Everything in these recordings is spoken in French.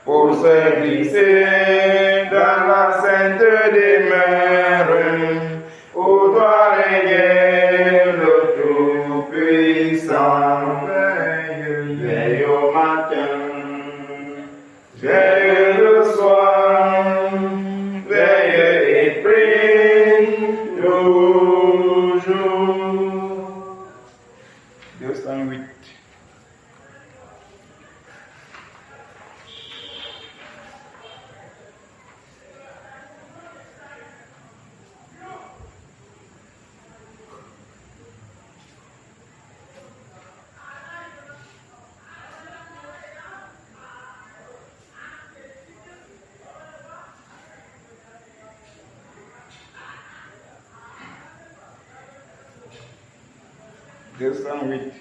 Pour se glisser dans la sainte demeure, où doit régner le Tout-Puissant. Veille au matin, veille le soir, veille et prie toujours. 208.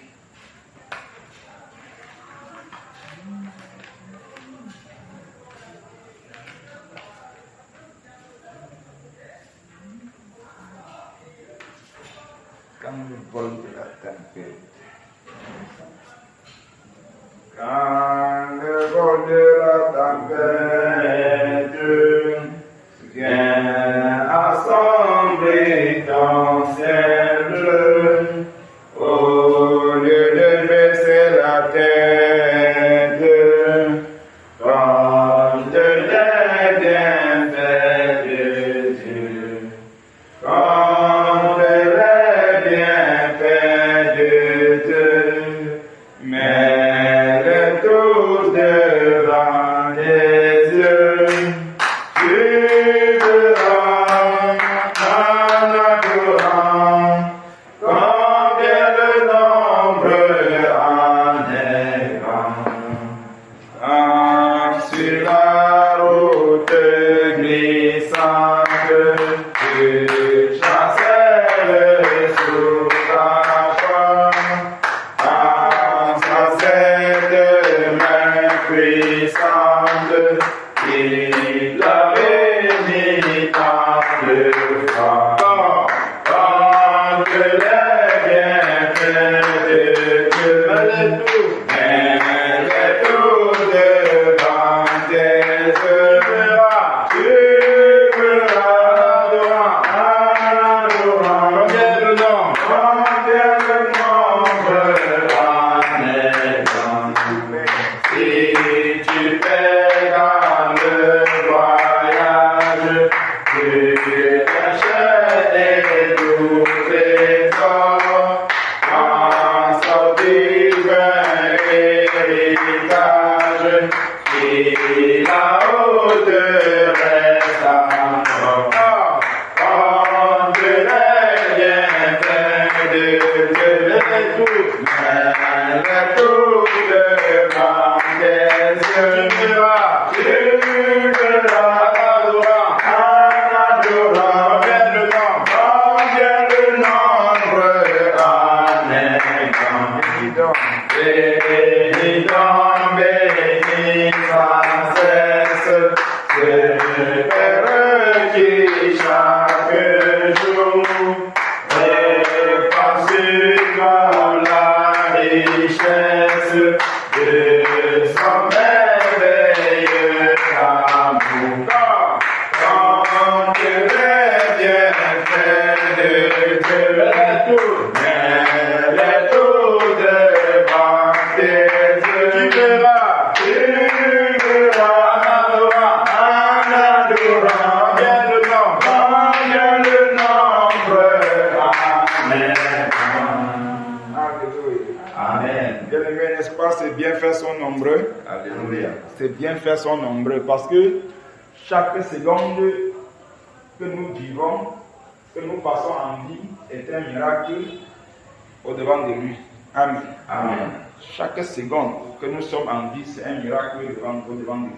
Quand le vol de la tempête, quand le vol de la tempête vient assembler ton ciel, au lieu de baisser la tête, compte les bienfaits de Dieu, compte les bienfaits de Dieu, mets-les tous devant tes yeux. Tu verras en adorant combien le nombre en est grand. Sur la route glissante, tu chassais sous ta forme. Pense à cette main puissante qui l'avait mis tant de fois. Compte les bienfaits de Dieu, mets-les tous devant tes yeux. Tu verras adorant, combien le nombre en est grand. Si tu fais dans le voyage, tu t'achètes et tous les hommes, pense au divin héritage, qui là-haut te reste encore. Compte les bienfaits de Dieu, mets-les tous devant tes yeux. Tu verras adorant, combien le nombre en est grand. Bénis donc, bénis sans cesse ce Père qui chaque jour répand sur toi la richesse de son merveilleux amour. Compte les bienfaits de Dieu, mets-les tous devant tes yeux. Tu verras adorant, bien le nombre en est grand. Amen. Bien-aimé, n'est-ce pas, c'est bien faire son nombreux. Alléluia. C'est bien faire son nombreux parce que chaque seconde que nous vivons, que nous passons en vie, est un miracle au-devant de lui. Amen. Amen. Chaque seconde que nous sommes en vie, c'est un miracle au-devant de lui.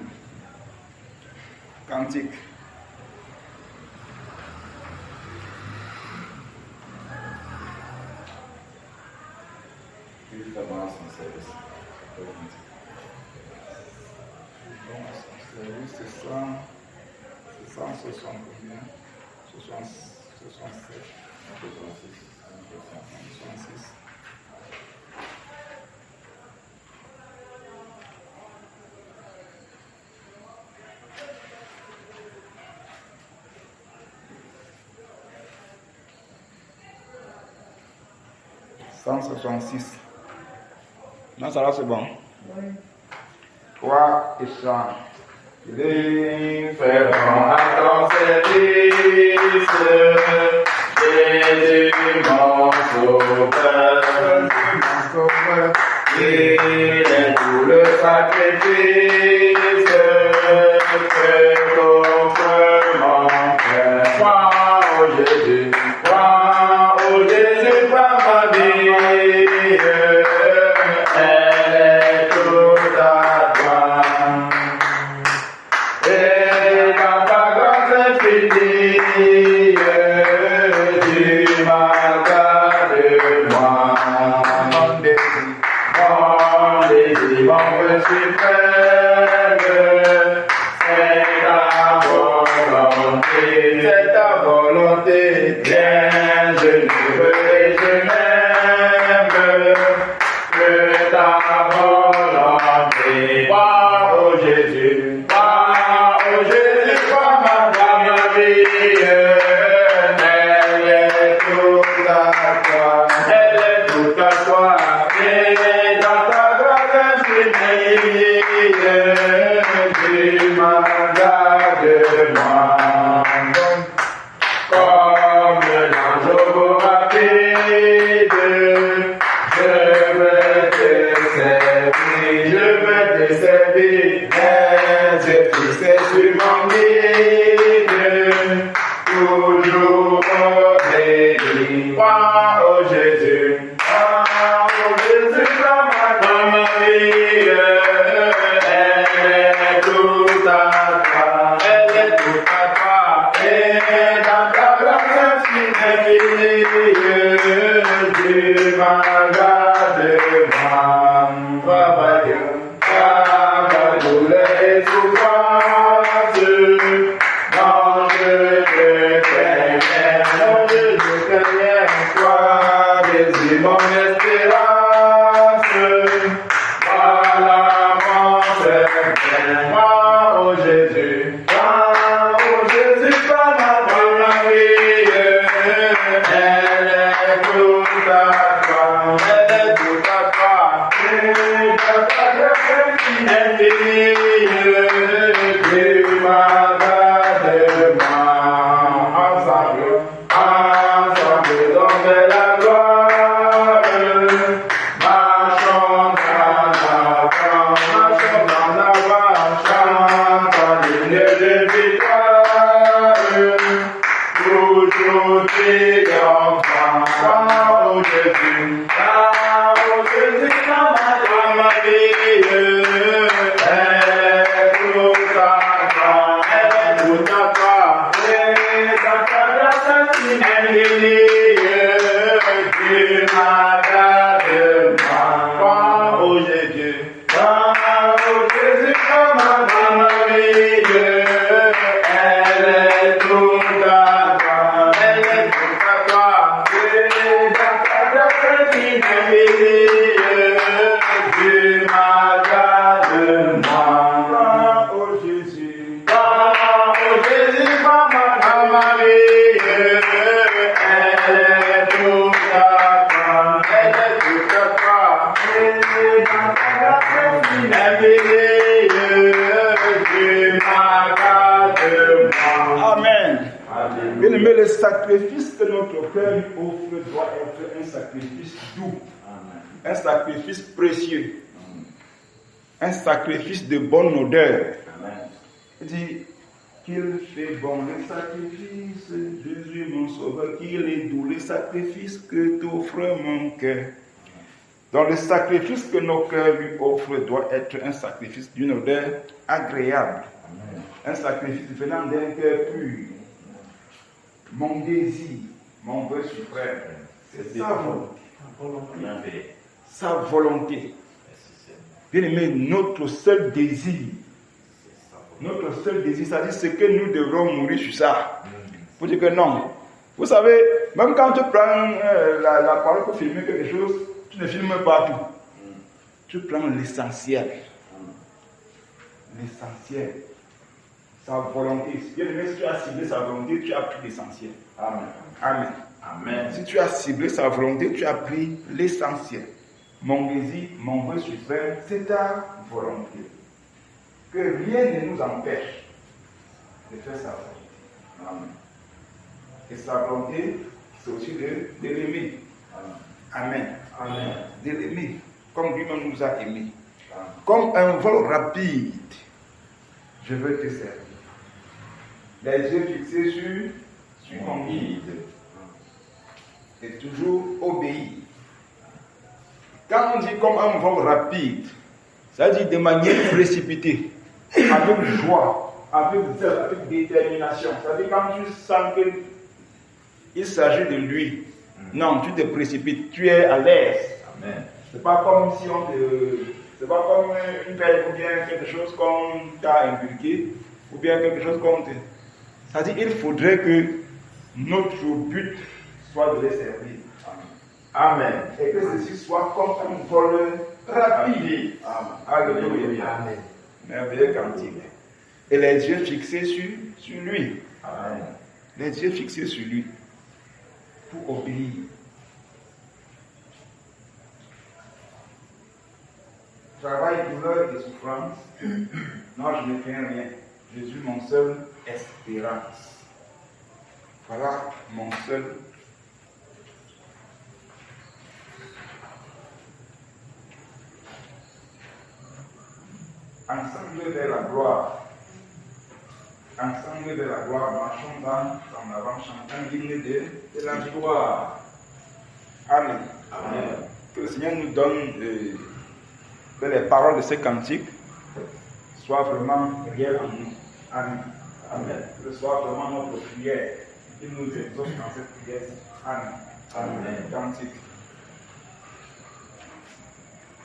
Cantique. Évidemment, son service. Bon, son service, c'est 160 combien 67, 66. Non, ça là c'est bon. Oui. 3 et chant. Les fervents à ton service, Jésus mon sauveur, il est tout le sacrifice que t'offre mon cœur. Crois au Jésus, crois au Jésus, crois ma vie, elle est toute à toi. Et dans ta grâce infinie, tu m'as gardé moi. Mon désir, mon vœu suprême, c'est ta volonté, c'est ta volonté. Viens, je veux et je m'aime, que ta volonté. Crois au Jésus, crois au Jésus, crois ma vie, elle est toute à toi, elle est toute à toi, et dans ta grâce infinie, tu m'as gardé moi. Comme l'ange au beau rapide, je veux te servir, les yeux fixés sur mon guide, toujours obéir. Crois au Jésus, crois au Jésus, crois ma vie, elle est toute à toi, elle est toute à toi, et dans ta grâce infinie, tu m'as gardé moi. Douleur et souffrance, non je te craignais, sois désir mon espérance, voilà mon Seigneur, crois au Jésus, crois au Jésus, crois ma vie, elle est toute à toi, elle est toute à toi, infinie, tu m'as gardé moi. Ensemble dans la gloire, marchons dans la voie, chantons l'hymne de victoire, toujours triomphant. Crois au Jésus, crois au Jésus, crois ma vie, elle est toute à toi, elle est toute à toi, et dans ta grâce infinie, tu m'as gardé moi. Crois au Jésus, crois au Jésus, crois ma vie, elle est toute à toi, elle est toute à toi, et dans ta grâce infinie, tu m'as gardé moi. Crois au Jésus, crois au Jésus, crois ma vie, elle est toute à toi, elle est toute à toi, et dans ta grâce infinie, tu m'as gardé moi. Amen. Alléluia. Bien-aimé, le sacrifice que notre cœur lui offre doit être un sacrifice doux, un sacrifice précieux, un sacrifice de bonne odeur. Il dit qu'il fait bon le sacrifice, Jésus mon sauveur, qu'il est doux le sacrifice que t'offre mon cœur. Donc le sacrifice que nos cœurs lui offrent doit être un sacrifice d'une odeur agréable. un sacrifice venant d'un cœur pur. Mon désir, mon vœu suprême, c'est sa volonté. Sa volonté. Bien aimé, notre seul désir, c'est-à-dire ce que nous devrons mourir sur ça. Pour dire que non. Vous savez, même quand tu prends la parole pour filmer quelque chose, tu ne filmes pas tout. Tu prends l'essentiel. L'essentiel. Sa volonté. Bien aimé, si tu as ciblé sa volonté, tu as pris l'essentiel. Amen. Amen. Amen. Si tu as ciblé sa volonté, tu as pris l'essentiel. Mon désir, mon vœu suprême, c'est ta volonté. Que rien ne nous empêche de faire sa volonté. Amen. Et sa volonté, c'est aussi de l'aimer. Amen. Amen. De l'aimer, comme lui-même nous a aimés. Comme un vol rapide, je veux te servir. Les yeux fixés sur mon guide. Et toujours obéir. Quand on dit comme un vol rapide, ça dit de manière précipitée, avec joie, avec zèle, avec détermination. Ça dit quand tu sens qu'il s'agit de lui, non, tu te précipites, tu es à l'aise. C'est pas comme si c'est pas comme une peine ou bien quelque chose qu'on t'a inculqué, ou bien quelque chose qu'on te. Ça dit il faudrait que notre but soit de les servir. Amen. Et que ceci soit comme un vol rapide. Alléluia. Amen. Merveilleux cantique. Et les yeux fixés sur lui. Amen. Les yeux fixés sur lui. Pour obéir. Travail, douleur et souffrance. Non, je ne crains rien. Jésus, mon seul espérance. Voilà mon seul. Ensemble vers la gloire. Ensemble vers la gloire, marchons en avant, chantant l'hymne de la victoire. Amen. Amen. Que le Seigneur nous donne que les paroles de ces cantiques soient vraiment réelles en nous. Amen. Amen. Que ce soit vraiment notre prière. Qu'il nous exauce dans cette prière. Amen. Amen. Cantique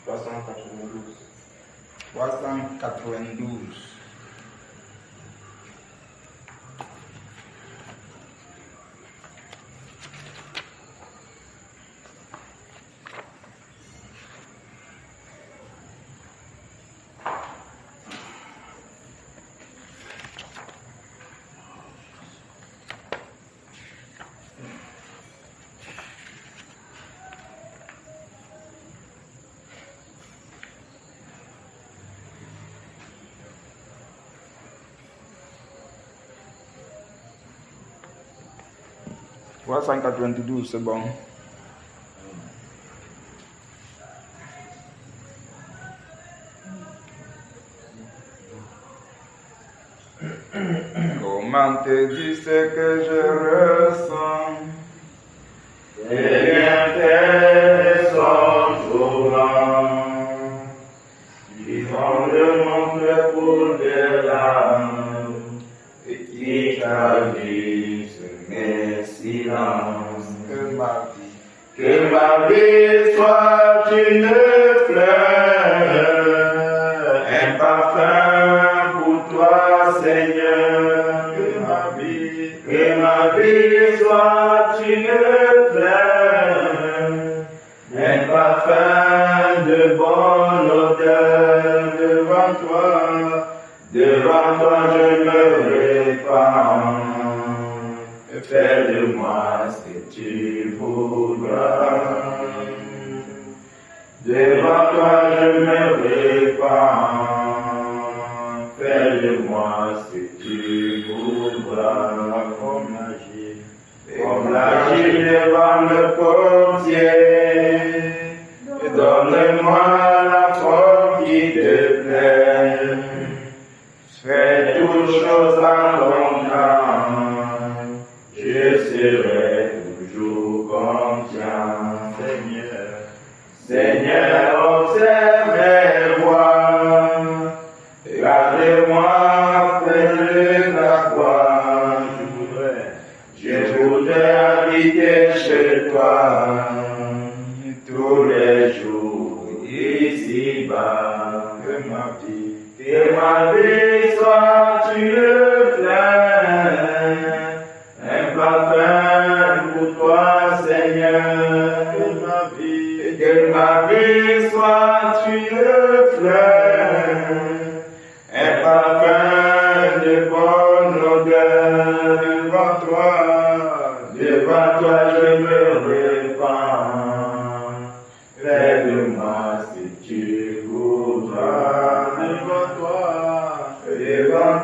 392. 392. « 392, c'est bon. Comment te dire ce que je ressens? Les bienfaits sont souvent, ils font de mon cœur pour des larmes, et qui calissent mes silences. Que ma vie soit une fleur, un parfum pour toi, Seigneur. Que ma vie soit une fleur, un parfum de bonne odeur devant toi. Devant toi je me répands. Fais de moi ce que tu voudras. Devant toi je me répands. Fais de moi ce que tu voudras. Comme l'agile devant le portier. Donne-moi la forme qui te plaît. Fais toutes choses en longtemps. Je serai toujours confiant, Seigneur. Seigneur, observe mes voies. Gardez-moi près de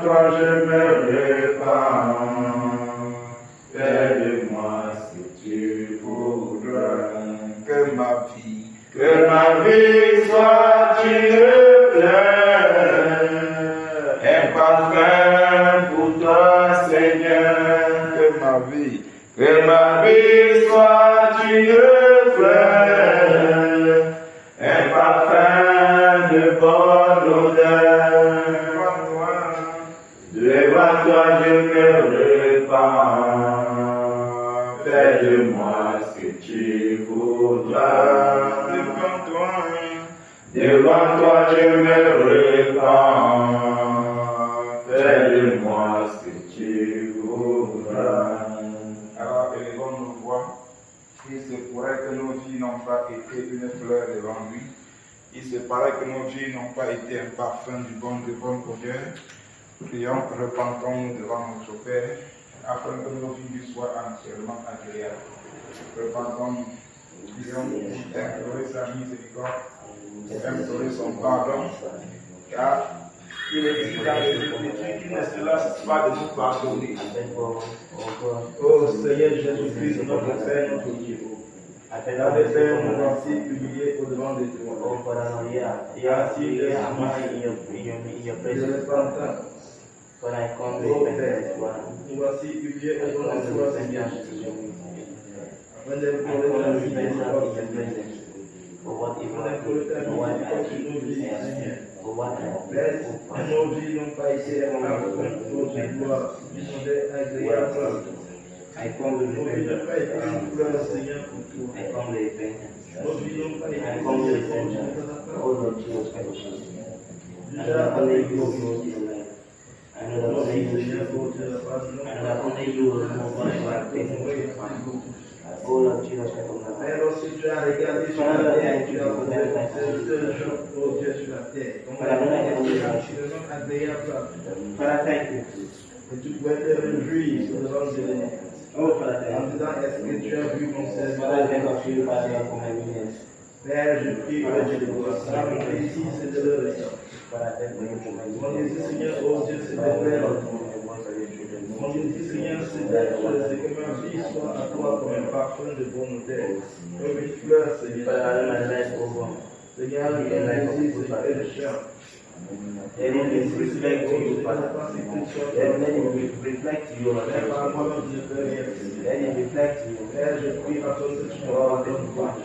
toi je me répands. Fais de moi ce que tu voudras. Que ma vie soit une fleur, un parfum pour toi, Seigneur. Que ma vie soit une fleur, un parfum de bonne odeur. Devant toi je me répands. Fais de moi ce que tu voudras. Devant toi je me répands. Fais de moi ce que tu voudras. Alors élevons nos voix. Il se pourrait que nos vies n'ont pas été une fleur devant lui. Il se paraît que nos vies n'ont pas été un parfum de bonne odeur. Prions, repentons-nous devant notre Père, afin que nos vies lui soient entièrement agréables. Repentons-nous, prions, implorer sa miséricorde, implorer son pardon, car il est dit dans les Écritures qu'il ne se lasse pas de nous pardonner. Oh Seigneur Jésus-Christ, notre Père, notre Dieu. Dans les Pères, nous avons ainsi publié au-devant de toi. Et ainsi de repentance. Oh Père, nous voici publiés au-devant de toi, Seigneur Jésus. Afin d'implorer ta miséricorde, Seigneur. Afin d'implorer ta miséricorde sur nos vies, Seigneur. Laisse nos vies n'ont pas été un parfum pour tes gloires, qui sont des agréables. Nos vies n'ont pas été une fleur, Seigneur, pour toi. Nos vies n'ont pas été une fleur pour toi. Déjà, avec nos vies, Seigneur, pour te pardonner. Oh Lord Jesus, Mais lorsque tu as regardé sur la terre, tu as observé ces gens, oh Dieu, sur la terre. Comment tu es absolument agréable à toi. Et tu pouvais te réjouir devant Dieu. En disant, est-ce que tu as vu mon serviteur? Père, je prie que tu le vois. Ça me plaisir, c'est de le regarder. Mon Dieu, Seigneur, oh Dieu, c'est de faire. Mon Dieu, Seigneur, c'est d'être, c'est que ma vie soit à toi comme un parfum de bonne odeur. Comme une fleur, Seigneur. Seigneur, le plaisir, c'est le chant. Let it reflect to you, Father. Let it reflect to you, Lord. Let it reflect to you. Père, je prie à toi que tu me pardonnes, Père.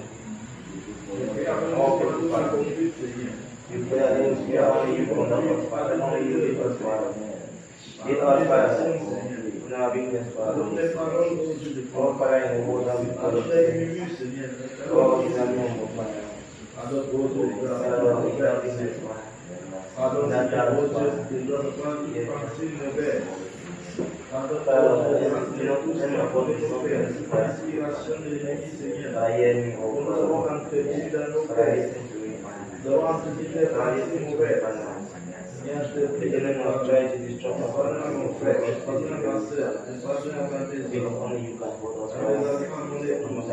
Je prie à toi que tu me pardonnes, Seigneur. You pray against me, only you can love, Father. Only you give us, Father. Give us, Father. In our weakness, Father. Oh, Father, in the world that we call us. Oh, in the name of Father. Father, in our weakness, Father. Pardon, Seigneur, oh Dieu, que je dois reprendre une pensée mauvaise. Pardon, l'inspiration de l'ennemi, Seigneur. Nous avons entretenu dans nos cœurs. Nous avons entretenu des pensées mauvaises. Seigneur, je te prie de nous pardonner. Pardonne à mon frère, pardonne à ma soeur, pardonne à ma maison.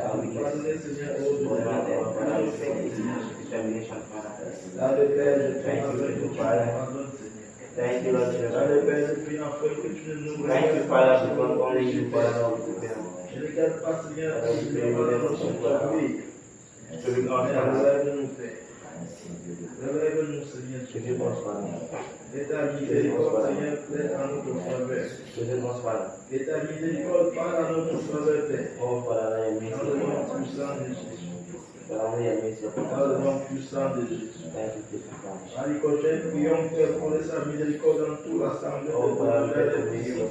Pardonnez, Seigneur, oh Dieu. Dans le Père, je prie afin que tu nous pardonnes, Seigneur. Thank you, Lord Jesus. Dans le Père, je prie afin que tu ne nous Thank you, Father, because only you, Father, will be je ne regarde pas, Seigneur, si tu nous pardonnes sur ta vie. to be Mais relève-nous, Père. Relève-nous, Seigneur. Et ta miséricorde, Seigneur, plaît en notre faveur. Et ta miséricorde parle en notre faveur, Père. Dans le nom puissant de Jésus. Dans le nom puissant de Jésus. À l'Écossais, prions pour sa miséricorde dans toute l'assemblée de prions.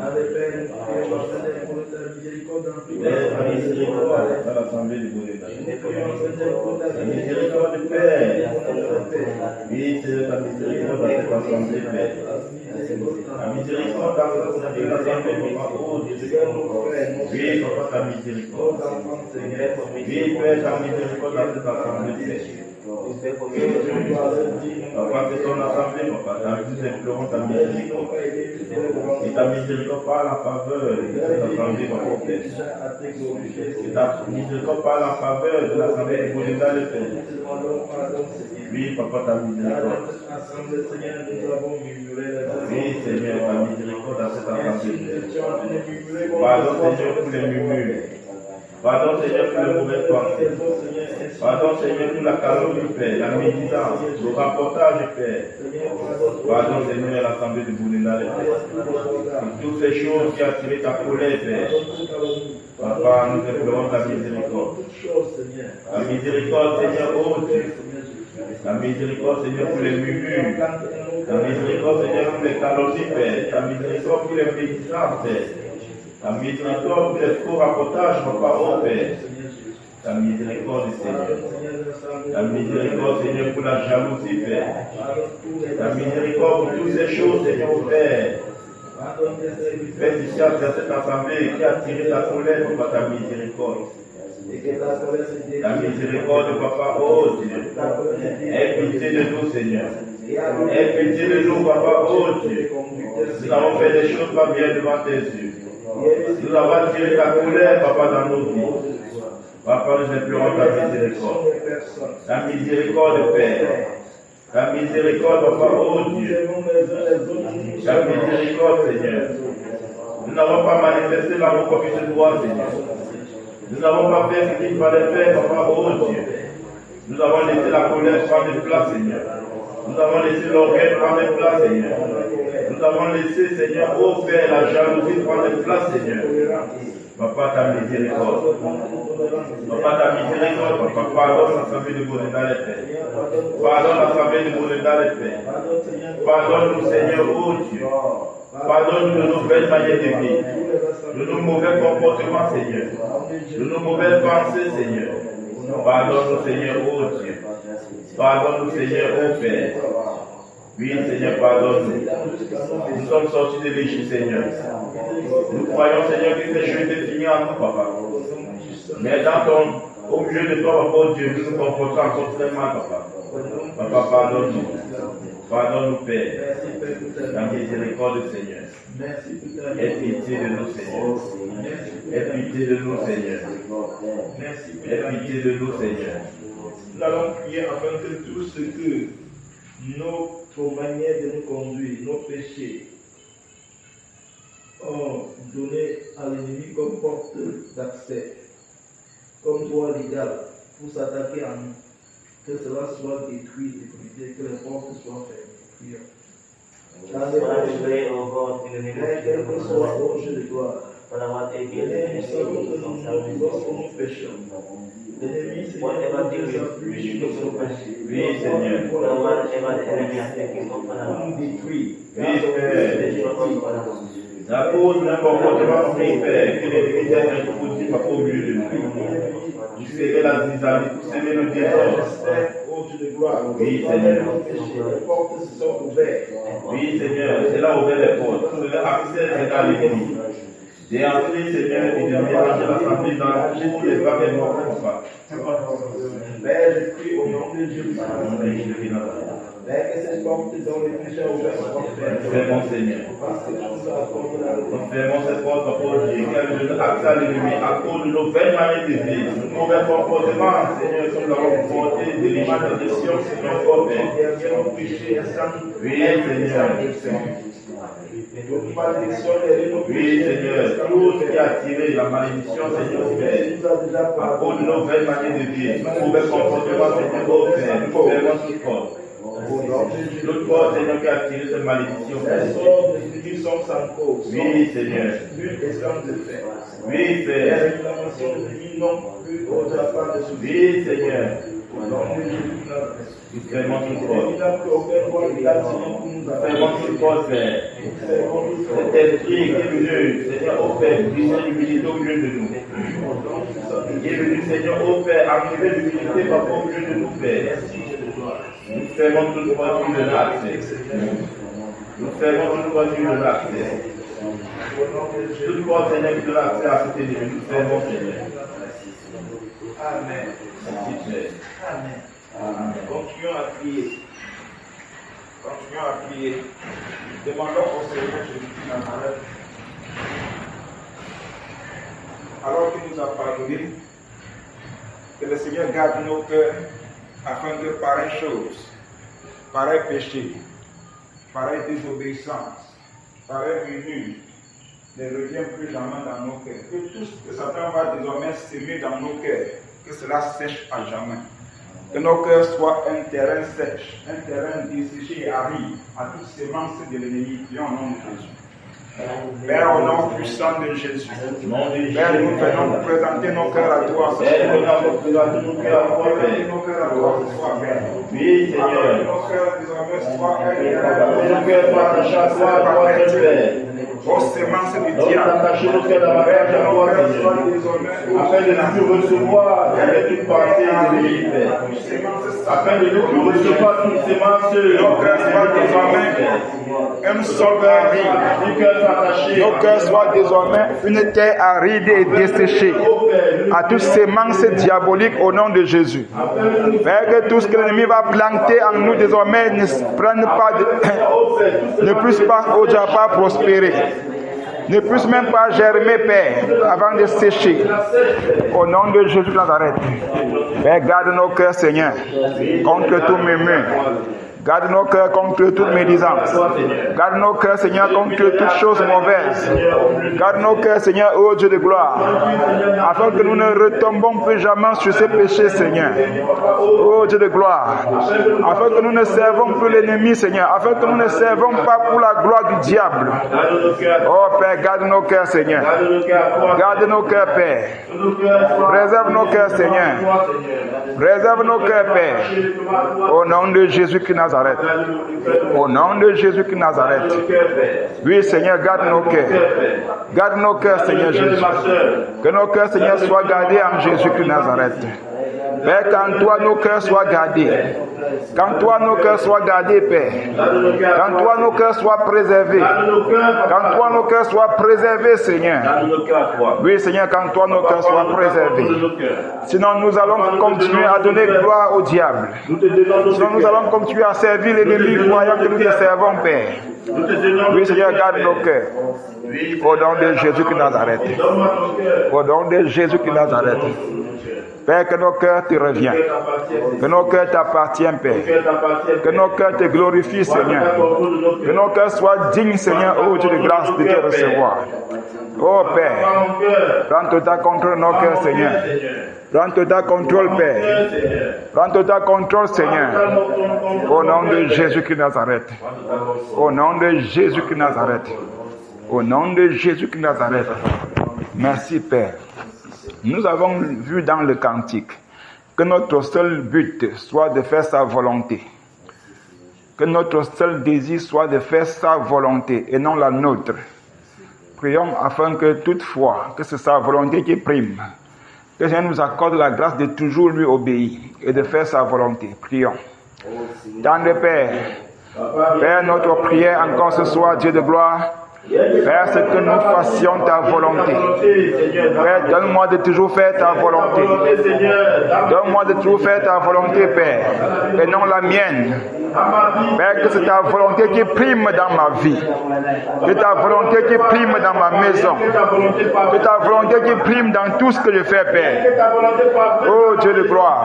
À l'Épée, nous prions pour ta miséricorde dans toute l'assemblée de prions. La miséricorde du Père. Oui, c'est la miséricorde dans cette assemblée, Père. La miséricorde dans cette assemblée, oui, c'est ta miséricorde. Oui, Père, ta miséricorde dans cette assemblée, Père. Papa, c'est ton assemblée, papa. Nous implorons ta miséricorde. Et ta miséricorde parle en faveur de cette assemblée, papa. Et ta miséricorde parle en faveur de l'assemblée de Bolinda, le Père. Oui, papa, ta miséricorde. Oui, Seigneur, ta miséricorde à cette assemblée. Pardon, Seigneur, pour les murmures. Pardon, Seigneur, pour les mauvaises pensées. Pardon, Seigneur, pour la calomnie, Père, la médisance, le rapportage, Père. Pardon, Seigneur, l'assemblée de Boulina, Père. Pour toutes ces choses qui ont attiré ta colère, Père. Papa, nous implorons ta miséricorde. La miséricorde, Seigneur, oh Dieu. La miséricorde, Seigneur, pour les murmures. La miséricorde, Seigneur, pour les calomnies, Père. La miséricorde pour les médisances, Père. La miséricorde pour les faux rapportages, papa, oh Père. La miséricorde, Seigneur. La miséricorde, Seigneur, pour la jalousie, Père. La miséricorde pour toutes ces choses, Seigneur, oh Père. Fais du ciel dans cette assemblée qui a tiré ta colère, papa, ta miséricorde. La miséricorde, papa, oh Dieu. Aie pitié de nous, Seigneur. Aie pitié de nous, papa, oh Dieu. Nous avons fait des choses pas bien devant tes yeux. Nous avons tiré ta colère, papa, dans nos vies. Papa, nous implorons ta miséricorde. La miséricorde, Père. La miséricorde, papa, oh Dieu. La miséricorde, Seigneur. Nous n'avons pas manifesté l'amour comme il se doit, Seigneur. Nous n'avons pas fait ce qu'il fallait faire, papa, oh Dieu. Nous avons laissé la colère prendre place, Seigneur. Nous avons laissé l'orgueil prendre place, Seigneur. Nous avons laissé, Seigneur, oh Père, la jalousie prendre place, Seigneur. Papa, ta miséricorde. Papa, ta miséricorde, papa, pardonne l'assemblée de Bolinda, les Pères. Pardonne l'assemblée de Bolinda, les Pères. Pardonne-nous, Seigneur, oh Dieu. Pardonne-nous de nos belles manières de vivre, de nos mauvais comportements, Seigneur, de nos mauvaises pensées, Seigneur. Pardonne-nous, Seigneur, oh Dieu. Pardonne-nous, Seigneur, oh Père. Oui, Seigneur, pardonne-nous. Nous sommes sortis de l'Égypte, Seigneur. Nous croyons, Seigneur, que ces choses étaient finies en nous, papa. Mais au milieu de toi, papa, oh Dieu, nous nous comportons encore très mal, papa. Papa, pardonne-nous. Pardonne-nous, Père. La miséricorde, Seigneur. Aie pitié de nous, Seigneur. Aie pitié de nous, Seigneur. Aie pitié de nous, Seigneur. Nous allons prier afin que tout ce que notre manière de nous conduire, nos péchés, ont donné à l'ennemi comme porte d'accès, comme voie légale pour s'attaquer à nous, que cela soit détruit et brisé, que les portes soient fermées. Prions. Dans les péchés, quel que soit l'objet de gloire, nous savons que nous péchons. L'ennemi, Seigneur, s'appuie sur nos péchés. Oui, Seigneur. Nous détruit. La cause d'un comportement mon Père, que les chrétiens introduisent pas au milieu de nous. Vous serez la zizanie, vous serez le désordre. Oui, Seigneur. Les portes se sont ouvertes. Oui, Seigneur, c'est là ouvert les portes. Vous avez accès à l'église. J'ai entré, Seigneur, et de mélanger l'assemblée dans tous les vagues et morts comme ça. Père, je prie au nom de Jésus. Père, que ces portes dans les péchés ouverts soient fermées. Fermons, Seigneur. Nous fermons ces portes pour Dieu, car nous avons accès à l'ennemi à cause de nos belles manières de vivre, nos mauvais comportements, Seigneur, que nous avons porté de l'image de Sion, Seigneur, au Père. Oui, Seigneur. Oui, Seigneur, tout ce qui a tiré la malédiction, Seigneur, Père, à cause de nos belles manières de vivre, nos mauvais comportements, Seigneur, au Père, nous fermons toute porte. L'autre porte, Seigneur, qui a tiré cette malédiction, Père. Oui, Seigneur. Oui, Père. Oui, Seigneur. Nous fermons toute porte. Nous fermons toute porte, Père. Cet esprit qui est venu, Seigneur, au Père, briser l'humilité au milieu de nous. Il est venu, Seigneur, au Père, enlever l'humilité au milieu de nous, Père. Nous fermons toute porte de l'accès. Nous fermons toute porte de l'accès. Toute porte, Seigneur, qui donne accès à cet ennemi, nous fermons, Seigneur. Amen. Merci, Père. Amen. Continuons à prier. Continuons à prier. Demandons au Seigneur Jésus-Christ Nazareth. Alors qu'il nous a pardonné, que le Seigneur garde nos cœurs afin que pareille chose, pareil péché, pareille désobéissance, pareil murmure ne revienne plus jamais dans nos cœurs. Que tout ce que Satan va désormais s'aimer dans nos cœurs, que cela sèche à jamais. Que nos cœurs soient un terrain sèche, un terrain desséché et aride à toutes ces semences de l'ennemi qui ont au nom de Jésus. Père, au nom puissant de Jésus, Père, nous venons présenter nos cœurs à toi. Présenter nos cœurs à toi ce soir, Père. Oui, Seigneur. Nos cœurs désormais soient Nos cœurs soient attachés à toi, Père. aux semences du Nous diable. attachons nos cœurs davantage à toi, Seigneur, afin de ne plus recevoir toute pensée de l'ennemi, Père. Afin de ne plus recevoir toute sémence de Nos cœurs soient désormais un sol aride. Nos cœurs soient désormais une terre aride et desséchée à toutes ces semences diaboliques au nom de Jésus. Père, que tout ce que l'ennemi va planter en nous désormais ne prenne pas ne puisse pas, oh Dieu, pas prospérer. Ne puisse même pas germer, Père, avant de sécher. Au nom de Jésus de Nazareth. Père, garde nos cœurs, Seigneur, contre tout murmure. Garde nos cœurs contre toute médisance. Garde nos cœurs, Seigneur, contre toute chose mauvaise. Garde nos cœurs, Seigneur, ô Dieu de gloire. Afin que nous ne retombons plus jamais sur ces péchés, Seigneur. Ô Dieu de gloire. Afin que nous ne servons plus l'ennemi, Seigneur. Afin que nous ne servons pas pour la gloire du diable. Oh Père, garde nos cœurs, Seigneur. Garde nos cœurs, Père. Préserve nos cœurs, Seigneur. Préserve nos cœurs, Père. Au nom de Jésus-Christ Nazareth. Au nom de Jésus-Christ Nazareth. Oui, Seigneur, garde nos cœurs. Garde nos cœurs, Seigneur Jésus. Que nos cœurs, Seigneur, soient gardés en Jésus-Christ Nazareth. Père, qu'en toi nos cœurs soient gardés. Qu'en toi nos cœurs soient gardés, Père. Qu'en toi nos cœurs soient préservés. Qu'en toi nos cœurs soient préservés, Seigneur. Oui, Seigneur, qu'en toi nos cœurs soient préservés. Sinon, nous allons continuer à donner gloire au diable. Sinon, nous allons continuer à servir l'ennemi croyant que nous te servons, Père. Oui, Seigneur, garde nos cœurs. Au nom de Jésus-Christ Nazareth. Au nom de Jésus-Christ Nazareth. Père, que nos cœurs te reviennent. Que nos cœurs t'appartiennent, Père. Que nos cœurs te glorifient, Seigneur. Que nos cœurs soient dignes, Seigneur, ô Dieu de grâce, de te recevoir. Oh Père, prends total contrôle de nos cœurs, Seigneur. Prends total contrôle, Père. Prends total contrôle, Seigneur. Au nom de Jésus-Christ Nazareth. Au nom de Jésus-Christ Nazareth. Au nom de Jésus-Christ Nazareth. Merci, Père. Nous avons vu dans le cantique que notre seul but soit de faire sa volonté. Que notre seul désir soit de faire sa volonté et non la nôtre. Prions afin que toutefois, que c'est sa volonté qui prime. Que Dieu nous accorde la grâce de toujours lui obéir et de faire sa volonté. Prions. Tendre Père, Père, notre prière encore ce soir, Dieu de gloire, Père, c'est que nous fassions ta volonté. Père, donne-moi de toujours faire ta volonté. Donne-moi de toujours faire ta volonté, Père, et non la mienne. Père, que c'est ta volonté qui prime dans ma vie. Que ta volonté qui prime dans ma maison. Que ta volonté qui prime dans tout ce que je fais, Père. Oh Dieu de gloire.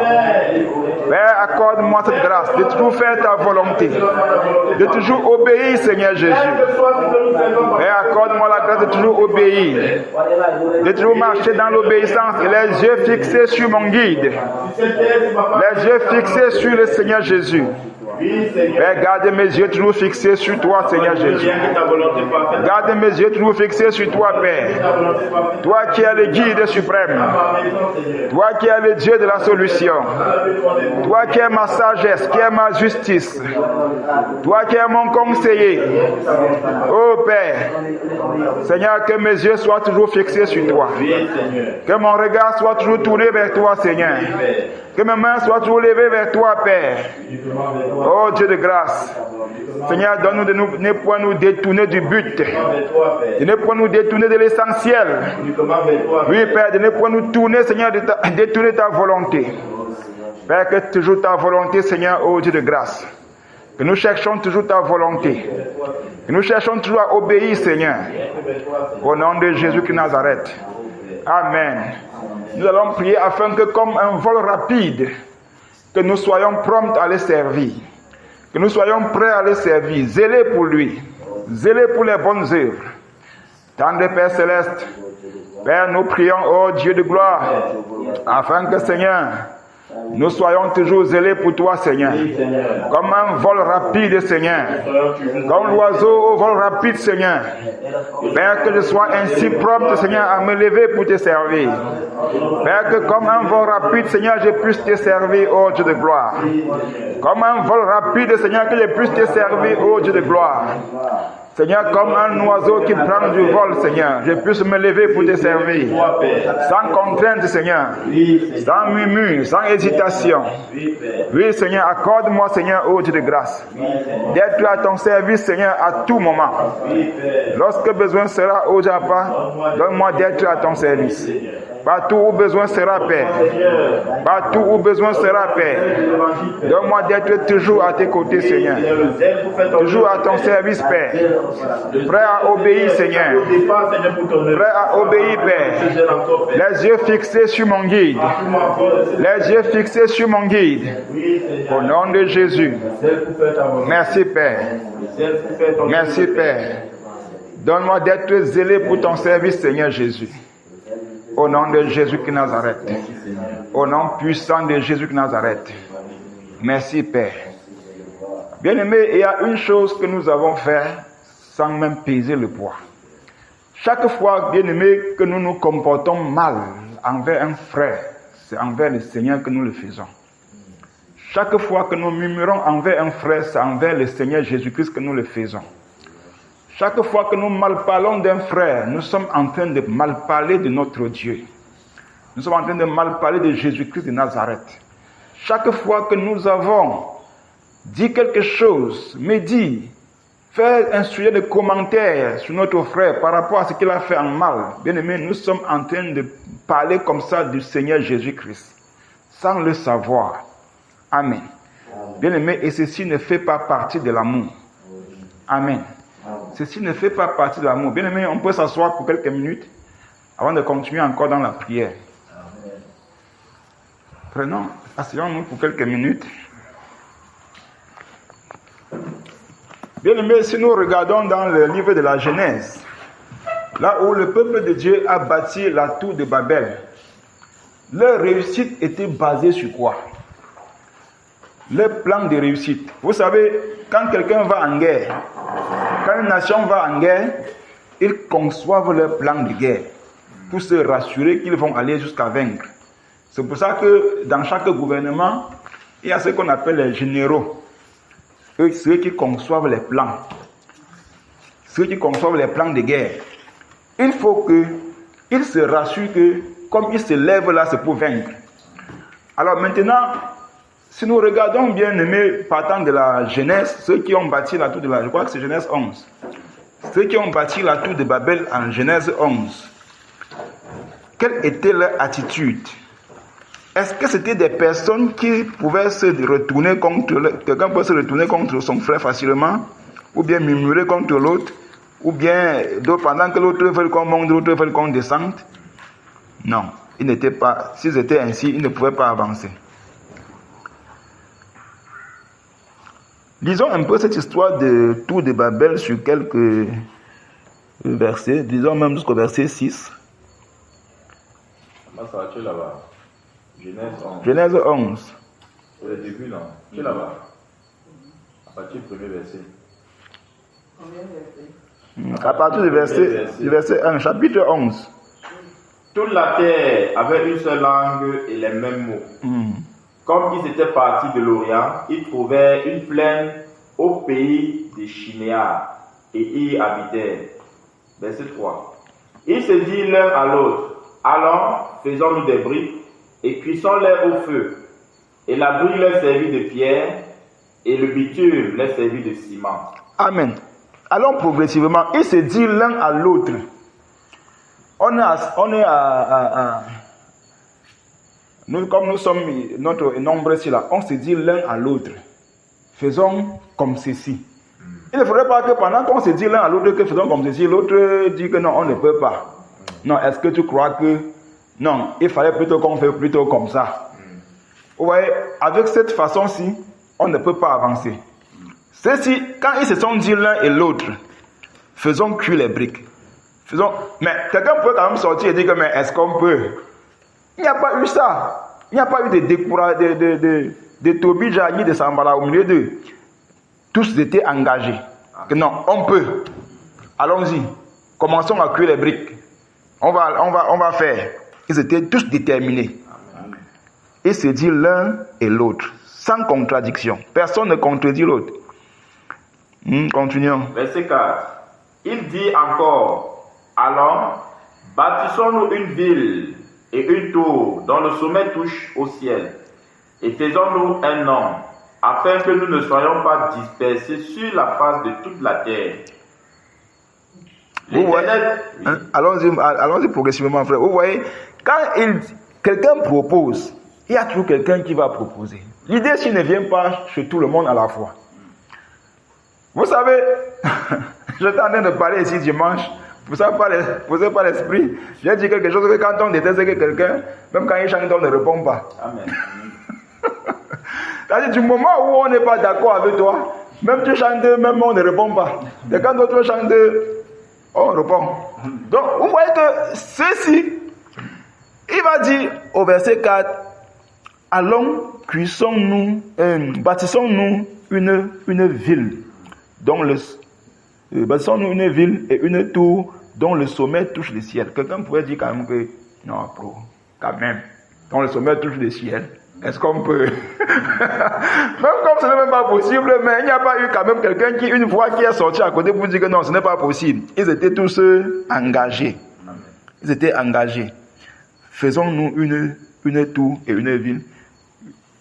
Père, accorde-moi cette grâce de toujours faire ta volonté. De toujours obéir, Seigneur Jésus. Père, accorde-moi la grâce de toujours obéir. De toujours marcher dans l'obéissance et les yeux fixés sur mon guide. Les yeux fixés sur le Seigneur Jésus. Père, garde mes yeux toujours fixés sur toi, Seigneur Jésus. Garde mes yeux toujours fixés sur toi, Père. Toi qui es le guide suprême. Toi qui es le Dieu de la solution. Toi qui es ma sagesse, qui es ma justice. Toi qui es mon conseiller. Oh Père, Seigneur, que mes yeux soient toujours fixés sur toi. Que mon regard soit toujours tourné vers toi, Seigneur. Que mes mains soient toujours levées vers toi, Père. Oh Dieu de grâce. Seigneur, donne-nous de ne point nous détourner du but. De ne point nous détourner de l'essentiel. Oui, Père, de ne point nous tourner, Seigneur, de détourner ta volonté. Père, que toujours ta volonté, Seigneur, ô Dieu de grâce. Que nous cherchons toujours ta volonté. Que nous cherchons toujours à obéir, Seigneur. Au nom de Jésus de Nazareth. Amen. Nous allons prier afin que comme un vol rapide, que nous soyons prompts à les servir. Que nous soyons prêts à les servir, zélés pour lui, zélés pour les bonnes œuvres. Tendre Père Céleste, Père, nous prions, ô Dieu de gloire, afin que, Seigneur, nous soyons toujours zélés pour toi, Seigneur. Comme un vol rapide, Seigneur. Comme l'oiseau au vol rapide, Seigneur. Père, que je sois ainsi propre, Seigneur, à me lever pour te servir. Père, que comme un vol rapide, Seigneur, je puisse te servir, ô Dieu de gloire. Comme un vol rapide, Seigneur, que je puisse te servir, ô Dieu de gloire. Seigneur, comme un oiseau qui prend du vol, Seigneur, je puisse me lever pour te servir. Sans contrainte, Seigneur. Sans murmure, sans hésitation. Oui, Seigneur, accorde-moi, Seigneur, ô Dieu de grâce, d'être à ton service, Seigneur, à tout moment. Lorsque besoin sera, ô Japa, donne-moi d'être à ton service. Partout où besoin sera, Père. Partout où besoin sera, Père. Donne-moi d'être toujours à tes côtés, Seigneur. Toujours à ton service, Père. Prêt à obéir, Seigneur. Prêt à obéir, Père. Les yeux fixés sur mon guide. Les yeux fixés sur mon guide. Au nom de Jésus. Merci, Père. Merci, Père. Donne-moi d'être zélé pour ton service, Seigneur Jésus. Au nom de Jésus de Nazareth. Au nom puissant de Jésus de Nazareth. Merci, Père. Bien-aimés, il y a une chose que nous avons fait sans même peser le poids. Chaque fois, bien-aimés, que nous nous comportons mal envers un frère, c'est envers le Seigneur que nous le faisons. Chaque fois que nous murmurons envers un frère, c'est envers le Seigneur Jésus-Christ que nous le faisons. Chaque fois que nous malparlons d'un frère, nous sommes en train de malparler de notre Dieu. Nous sommes en train de malparler de Jésus-Christ de Nazareth. Chaque fois que nous avons dit quelque chose, médit, fait un sujet de commentaire sur notre frère par rapport à ce qu'il a fait en mal, bien aimé, nous sommes en train de parler comme ça du Seigneur Jésus-Christ, sans le savoir. Amen. Bien aimé, et ceci ne fait pas partie de l'amour. Amen. Ceci ne fait pas partie de l'amour. Bien aimé, on peut s'asseoir pour quelques minutes avant de continuer encore dans la prière. Prenons, asseyons-nous pour quelques minutes. Bien aimé, si nous regardons dans le livre de la Genèse, là où le peuple de Dieu a bâti la tour de Babel, leur réussite était basée sur quoi? Leur plan de réussite. Vous savez, quand quelqu'un va en guerre, quand une nation va en guerre, ils conçoivent leur plan de guerre pour se rassurer qu'ils vont aller jusqu'à vaincre. C'est pour ça que dans chaque gouvernement, il y a ce qu'on appelle les généraux. Eux, ceux qui conçoivent les plans. Ceux qui conçoivent les plans de guerre. Il faut qu'ils se rassurent que comme ils se lèvent là, c'est pour vaincre. Alors maintenant, si nous regardons bien aimé, partant de la Genèse, ceux qui ont bâti la tour de Babel, je crois que c'est Genèse 11. Ceux qui ont bâti la tour de Babel en Genèse 11, quelle était leur attitude? Est-ce que c'était des personnes qui pouvaient se retourner contre, quelqu'un peut se retourner contre son frère facilement, ou bien murmurer contre l'autre, ou bien pendant que l'autre veut qu'on monte, l'autre veut qu'on descende? Non, ils n'étaient pas, s'ils étaient ainsi, ils ne pouvaient pas avancer. Lisons un peu cette histoire de tour de Babel sur quelques versets, disons même jusqu'au verset 6. Ça va, tu es là-bas. Genèse 11. Au début, non. Tu es là-bas. À partir du premier verset. À partir du verset 1, chapitre 11. Toute la terre avait une seule langue et les mêmes mots. Comme ils étaient partis de l'Orient, ils trouvaient une plaine au pays des Chinéas et y habitèrent. Verset 3. Ils se dirent l'un à l'autre, allons, faisons-nous des briques et cuissons-les au feu. Et la brique leur servit de pierre et le bitume leur servit de ciment. Amen. Allons progressivement. Ils se dirent l'un à l'autre. On est à nous, comme nous sommes notre nombre ici là, on se dit l'un à l'autre, faisons comme ceci. Il ne faudrait pas que pendant qu'on se dit l'un à l'autre que faisons comme ceci, l'autre dit que non, on ne peut pas. Non, est-ce que tu crois que non, il fallait plutôt qu'on fasse plutôt comme ça. Vous voyez, avec cette façon-ci, on ne peut pas avancer. Ceci, quand ils se sont dit l'un et l'autre, faisons cuire les briques. Mais quelqu'un peut quand même sortir et dire que mais est-ce qu'on peut? Il n'y a pas eu ça. Il n'y a pas eu de découragement, de Tobija ni de Sambala au milieu d'eux. Tous étaient engagés. Que non, on peut. Allons-y. Commençons à cuire les briques. On va faire. Ils étaient tous déterminés. Ils se disent l'un et l'autre, sans contradiction. Personne ne contredit l'autre. Continuons. Verset 4. Il dit encore, allons, bâtissons-nous une ville et une tour dont le sommet touche au ciel, et faisons-nous un nom, afin que nous ne soyons pas dispersés sur la face de toute la terre. Allons-y progressivement, frère. Vous voyez, quand quelqu'un propose, il y a toujours quelqu'un qui va proposer. L'idée, s'il ne vient pas chez tout le monde à la fois. Vous savez, je suis en train de parler ici dimanche, poussé par l'esprit. J'ai dit quelque chose que quand on déteste quelqu'un, même quand il chante, on ne répond pas. Amen. C'est-à-dire, du moment où on n'est pas d'accord avec toi, même tu chantes, même on ne répond pas. Et quand d'autres chantent, on répond. Donc, vous voyez que ceci, il va dire au verset 4, allons, bâtissons-nous une ville, bâtissons-nous une ville et une tour dont le sommet touche le ciel. Quelqu'un pourrait dire quand même que, non, quand même, dont le sommet touche le ciel. Est-ce qu'on peut? Même comme ce n'est même pas possible, mais il n'y a pas eu quand même quelqu'un qui, une voix qui est sortie à côté pour dire que non, ce n'est pas possible. Ils étaient tous engagés. Ils étaient engagés. Faisons-nous une tour et une ville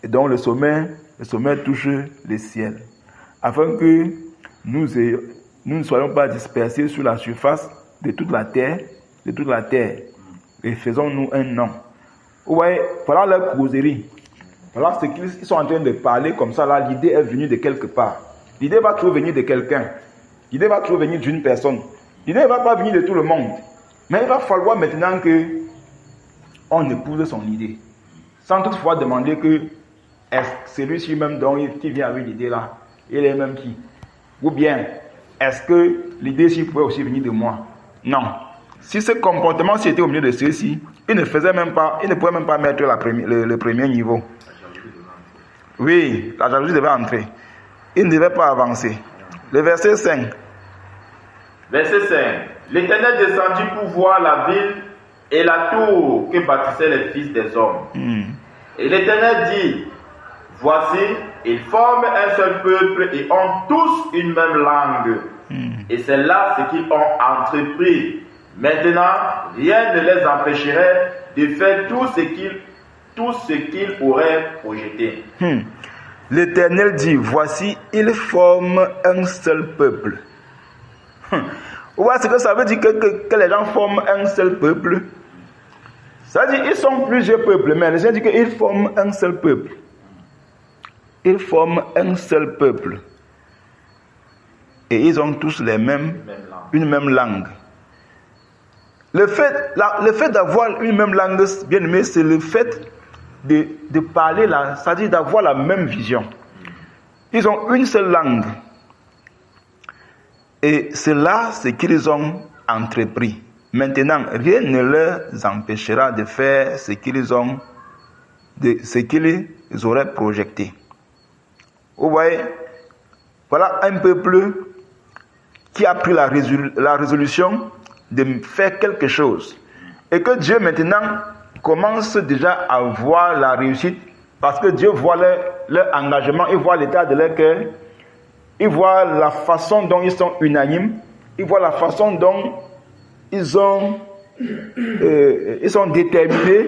dont le sommet touche le ciel, afin que nous ne soyons pas dispersés sur la surface de toute la terre, et faisons-nous un nom. Vous voyez, voilà leur causerie. Voilà ce qu'ils sont en train de parler comme ça. Là, l'idée est venue de quelque part. L'idée va toujours venir de quelqu'un. L'idée va toujours venir d'une personne. L'idée ne va pas venir de tout le monde. Mais il va falloir maintenant que on épouse son idée. Sans toutefois demander que est-ce que celui-ci même qui vient avec l'idée là, il est même qui? Ou bien, est-ce que l'idée-ci pouvait aussi venir de moi? Non. Si ce comportement s'était au milieu de ceux-ci, il ne pouvait même pas mettre le premier niveau. Oui, la jalousie devait entrer. Il ne devait pas avancer. Le verset 5. Verset 5. L'Éternel descendit pour voir la ville et la tour que bâtissaient les fils des hommes. Et l'Éternel dit, voici, ils forment un seul peuple et ont tous une même langue. Et c'est là ce qu'ils ont entrepris. Maintenant, rien ne les empêcherait de faire tout ce qu'ils auraient projeté. L'Éternel dit, voici, ils forment un seul peuple. Vous voyez ce que ça veut dire que les gens forment un seul peuple? Ça veut dire qu'ils sont plusieurs peuples, mais les gens disent qu'ils forment un seul peuple. Ils forment un seul peuple. Et ils ont tous une même langue. Le fait d'avoir une même langue, bien aimé, c'est le fait de parler là, c'est-à-dire d'avoir la même vision. Ils ont une seule langue. Et c'est là ce qu'ils ont entrepris. Maintenant, rien ne leur empêchera de faire ce qu'ils auraient projeté. Vous voyez, voilà un peuple qui a pris la résolution de faire quelque chose. Et que Dieu maintenant commence déjà à voir la réussite, parce que Dieu voit leur engagement, il voit l'état de leur cœur, il voit la façon dont ils sont unanimes, il voit la façon dont ils sont déterminés,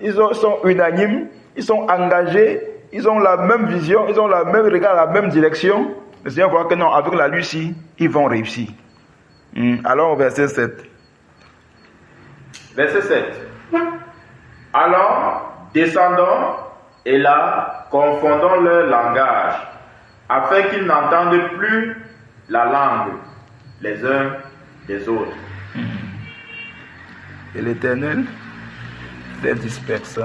ils sont unanimes, ils sont engagés, ils ont la même vision, ils ont le même regard, la même direction. Le Seigneur voit que non, avec la Lucie, ils vont réussir. Alors au verset 7. Verset 7. Alors, Descendons et là, confondons leur langage, afin qu'ils n'entendent plus la langue les uns des autres. Et l'Éternel les dispersa.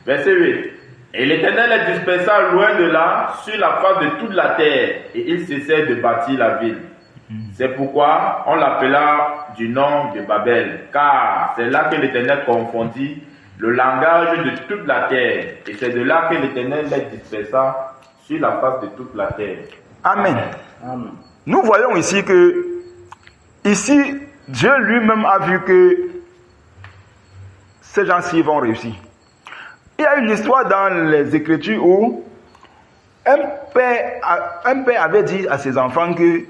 Verset 8. Et l'Éternel les dispersa loin de là, sur la face de toute la terre, et ils cessèrent de bâtir la ville. C'est pourquoi on l'appela du nom de Babel, car c'est là que l'Éternel confondit le langage de toute la terre, et c'est de là que l'Éternel les dispersa sur la face de toute la terre. Amen. Amen. Nous voyons ici que, ici, Dieu lui-même a vu que ces gens-ci vont réussir. Il y a une histoire dans les Écritures où un père avait dit à ses enfants que,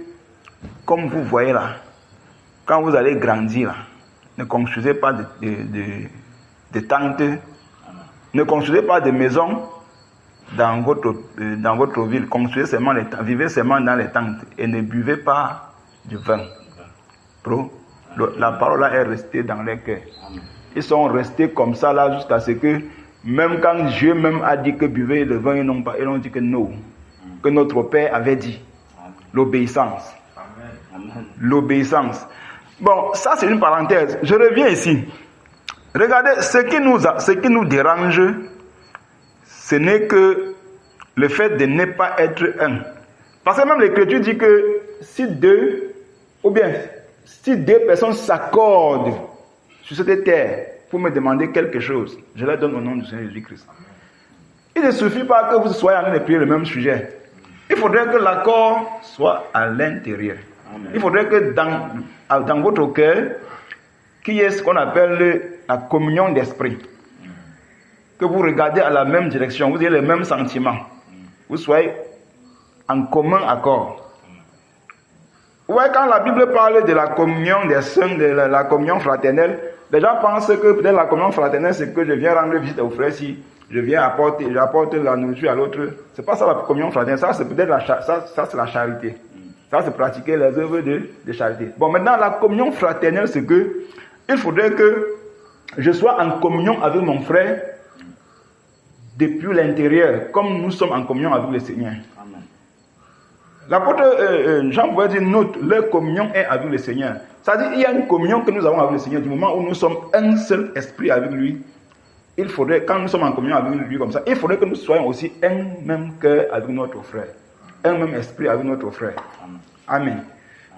comme vous voyez là, quand vous allez grandir là, ne construisez pas de tentes, ne construisez pas de maisons dans votre ville, construisez seulement vivez seulement dans les tentes et ne buvez pas du vin. La parole là est restée dans leur cœur. Ils sont restés comme ça là jusqu'à ce que, même quand Dieu même a dit que buvez le vin, ils n'ont dit que non, que notre Père avait dit. L'obéissance. L'obéissance. Bon, ça c'est une parenthèse. Je reviens ici. Regardez, ce qui nous dérange, ce n'est que le fait de ne pas être un. Parce que même l'Écriture dit que si deux personnes s'accordent sur cette terre pour me demander quelque chose, je leur donne au nom du Seigneur Jésus-Christ. Il ne suffit pas que vous soyez en train de prier le même sujet. Il faudrait que l'accord soit à l'intérieur. Amen. Il faudrait que dans votre cœur, qu'il y ait ce qu'on appelle la communion d'esprit. Que vous regardez à la même direction, vous ayez les mêmes sentiments. Vous soyez en commun accord. Ouais, quand la Bible parle de la communion des saints, de la communion fraternelle, les gens pensent que peut-être la communion fraternelle, c'est que je viens rendre visite aux frères si je viens j'apporte la nourriture à l'autre. C'est pas ça la communion fraternelle, ça c'est peut-être ça c'est la charité. Ça c'est pratiquer les œuvres de charité. Bon, maintenant la communion fraternelle, c'est que il faudrait que je sois en communion avec mon frère depuis l'intérieur, comme nous sommes en communion avec le Seigneur. Amen. L'apôtre Jean pouvait dire leur communion est avec le Seigneur. C'est-à-dire il y a une communion que nous avons avec le Seigneur du moment où nous sommes un seul esprit avec lui. Il faudrait, quand nous sommes en communion avec lui comme ça, il faudrait que nous soyons aussi un même cœur avec notre frère, un même esprit avec notre frère. Amen. Amen.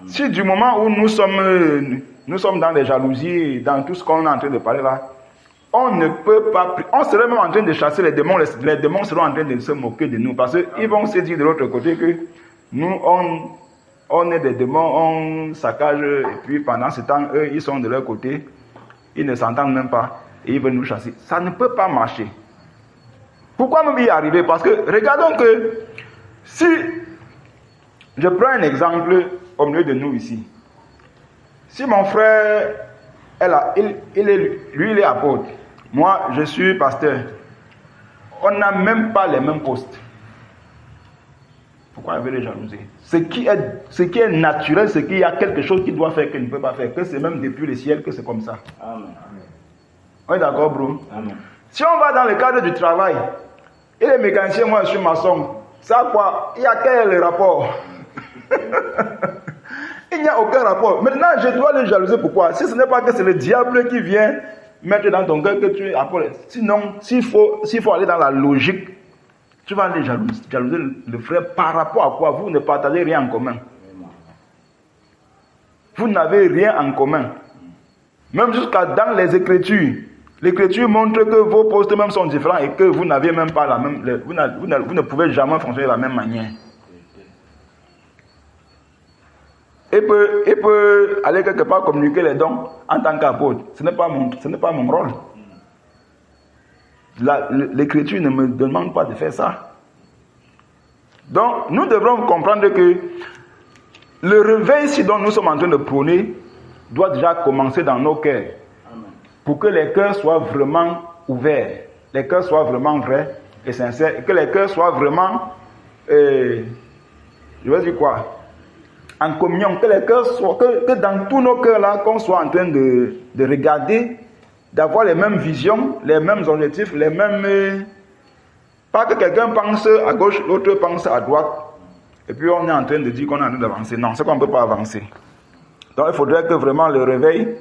Si du moment où nous sommes dans les jalousies, dans tout ce qu'on est en train de parler là, on ne peut pas, on serait même en train de chasser les démons, les démons seront en train de se moquer de nous, parce qu'ils vont se dire de l'autre côté que nous, on est des démons, on saccage, et puis pendant ce temps, eux, ils sont de leur côté, ils ne s'entendent même pas, et ils veulent nous chasser. Ça ne peut pas marcher. Pourquoi nous y arriver? Parce que, regardons que, si, je prends un exemple au milieu de nous ici, si mon frère, il est apôtre, moi, je suis pasteur, on n'a même pas les mêmes postes. Pourquoi il veut les jalouser? Ce qui est naturel, c'est qu'il y a quelque chose qu'il doit faire qu'il ne peut pas faire, que c'est même depuis le ciel que c'est comme ça. Amen. On est d'accord, bro? Amen. Si on va dans le cadre du travail, il est mécanicien, moi je suis maçon, ça quoi? Il y a quel rapport? Il n'y a aucun rapport. Maintenant, je dois les jalouser. Pourquoi? Si ce n'est pas que c'est le diable qui vient mettre dans ton cœur que tu es apôtre. Sinon, s'il faut aller dans la logique, tu vas aller jalouser le frère par rapport à quoi? Vous ne partagez rien en commun. Vous n'avez rien en commun. Même jusqu'à dans les Écritures. L'Écriture montre que vos postes même sont différents et que vous n'avez même pas la même... Vous ne pouvez jamais fonctionner de la même manière. Il peut aller quelque part communiquer les dons en tant qu'apôtre. Ce n'est pas mon rôle. L'Écriture ne me demande pas de faire ça. Donc, nous devrons comprendre que le réveil dont nous sommes en train de prôner doit déjà commencer dans nos cœurs. Pour que les cœurs soient vraiment ouverts, les cœurs soient vraiment vrais et sincères, et que les cœurs soient vraiment, je veux dire quoi? En communion, que les cœurs soient, que dans tous nos cœurs là, qu'on soit en train de regarder d'avoir les mêmes visions, les mêmes objectifs, les mêmes... Pas que quelqu'un pense à gauche, l'autre pense à droite, et puis on est en train de dire qu'on est en train d'avancer. Non, c'est qu'on ne peut pas avancer. Donc il faudrait que vraiment le réveil,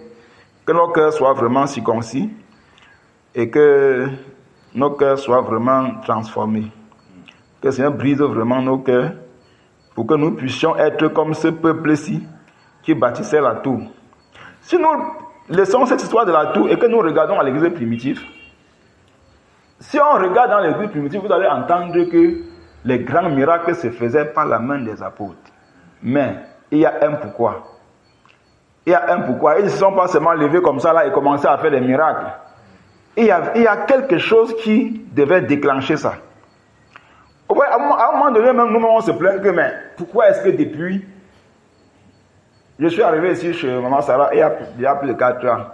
que nos cœurs soient vraiment circoncis, et que nos cœurs soient vraiment transformés. Que le Seigneur brise vraiment nos cœurs, pour que nous puissions être comme ce peuple-ci, qui bâtissait la tour. Si nous laissons cette histoire de la tour et que nous regardons à l'église primitive, si on regarde dans l'église primitive, vous allez entendre que les grands miracles se faisaient par la main des apôtres. Mais il y a un pourquoi. Il y a un pourquoi. Ils ne se sont pas seulement levés comme ça là et commencé à faire des miracles. Il y a quelque chose qui devait déclencher ça. À un moment donné, même nous, on se plaint que, mais pourquoi est-ce que depuis... Je suis arrivé ici chez Maman Sarah il y a plus de 4 ans.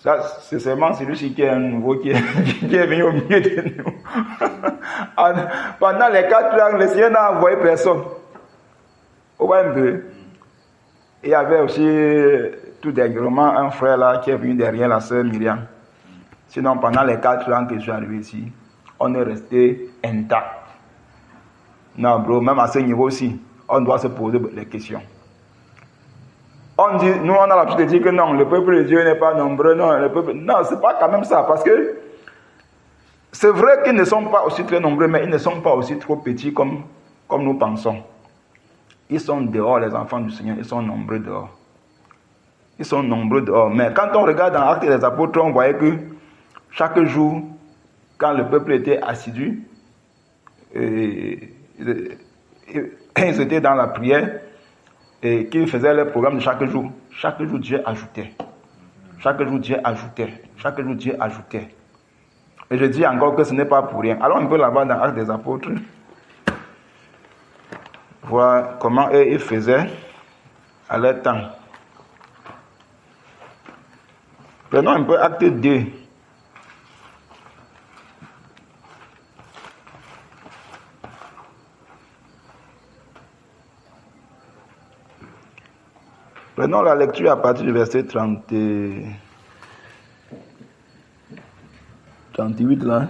Ça, c'est seulement celui-ci qui est un nouveau qui est venu au milieu de nous. Pendant les 4 ans, le Seigneur n'a envoyé personne. Au moins un peu. Il y avait aussi tout dernièrement un frère là qui est venu derrière la sœur Myriam. Sinon, pendant les 4 ans que je suis arrivé ici, on est resté intact. Non, bro, même à ce niveau aussi, on doit se poser les questions. On dit, nous on a l'habitude de dire que non, le peuple de Dieu n'est pas nombreux, non, c'est pas quand même ça, parce que c'est vrai qu'ils ne sont pas aussi très nombreux, mais ils ne sont pas aussi trop petits comme nous pensons. Ils sont dehors, les enfants du Seigneur, ils sont nombreux dehors. Ils sont nombreux dehors, mais quand on regarde dans l'Acte des Apôtres, on voyait que chaque jour, quand le peuple était assidu, ils étaient dans la prière, et qu'ils faisaient leur programme de chaque jour Dieu ajoutait. Chaque jour Dieu ajoutait. Chaque jour Dieu ajoutait. Et je dis encore que ce n'est pas pour rien. Alors on peut là-bas dans l'Acte des Apôtres, voir comment eux ils faisaient à leur temps. Prenons un peu Acte 2. Prenons la lecture à partir du verset 38 là.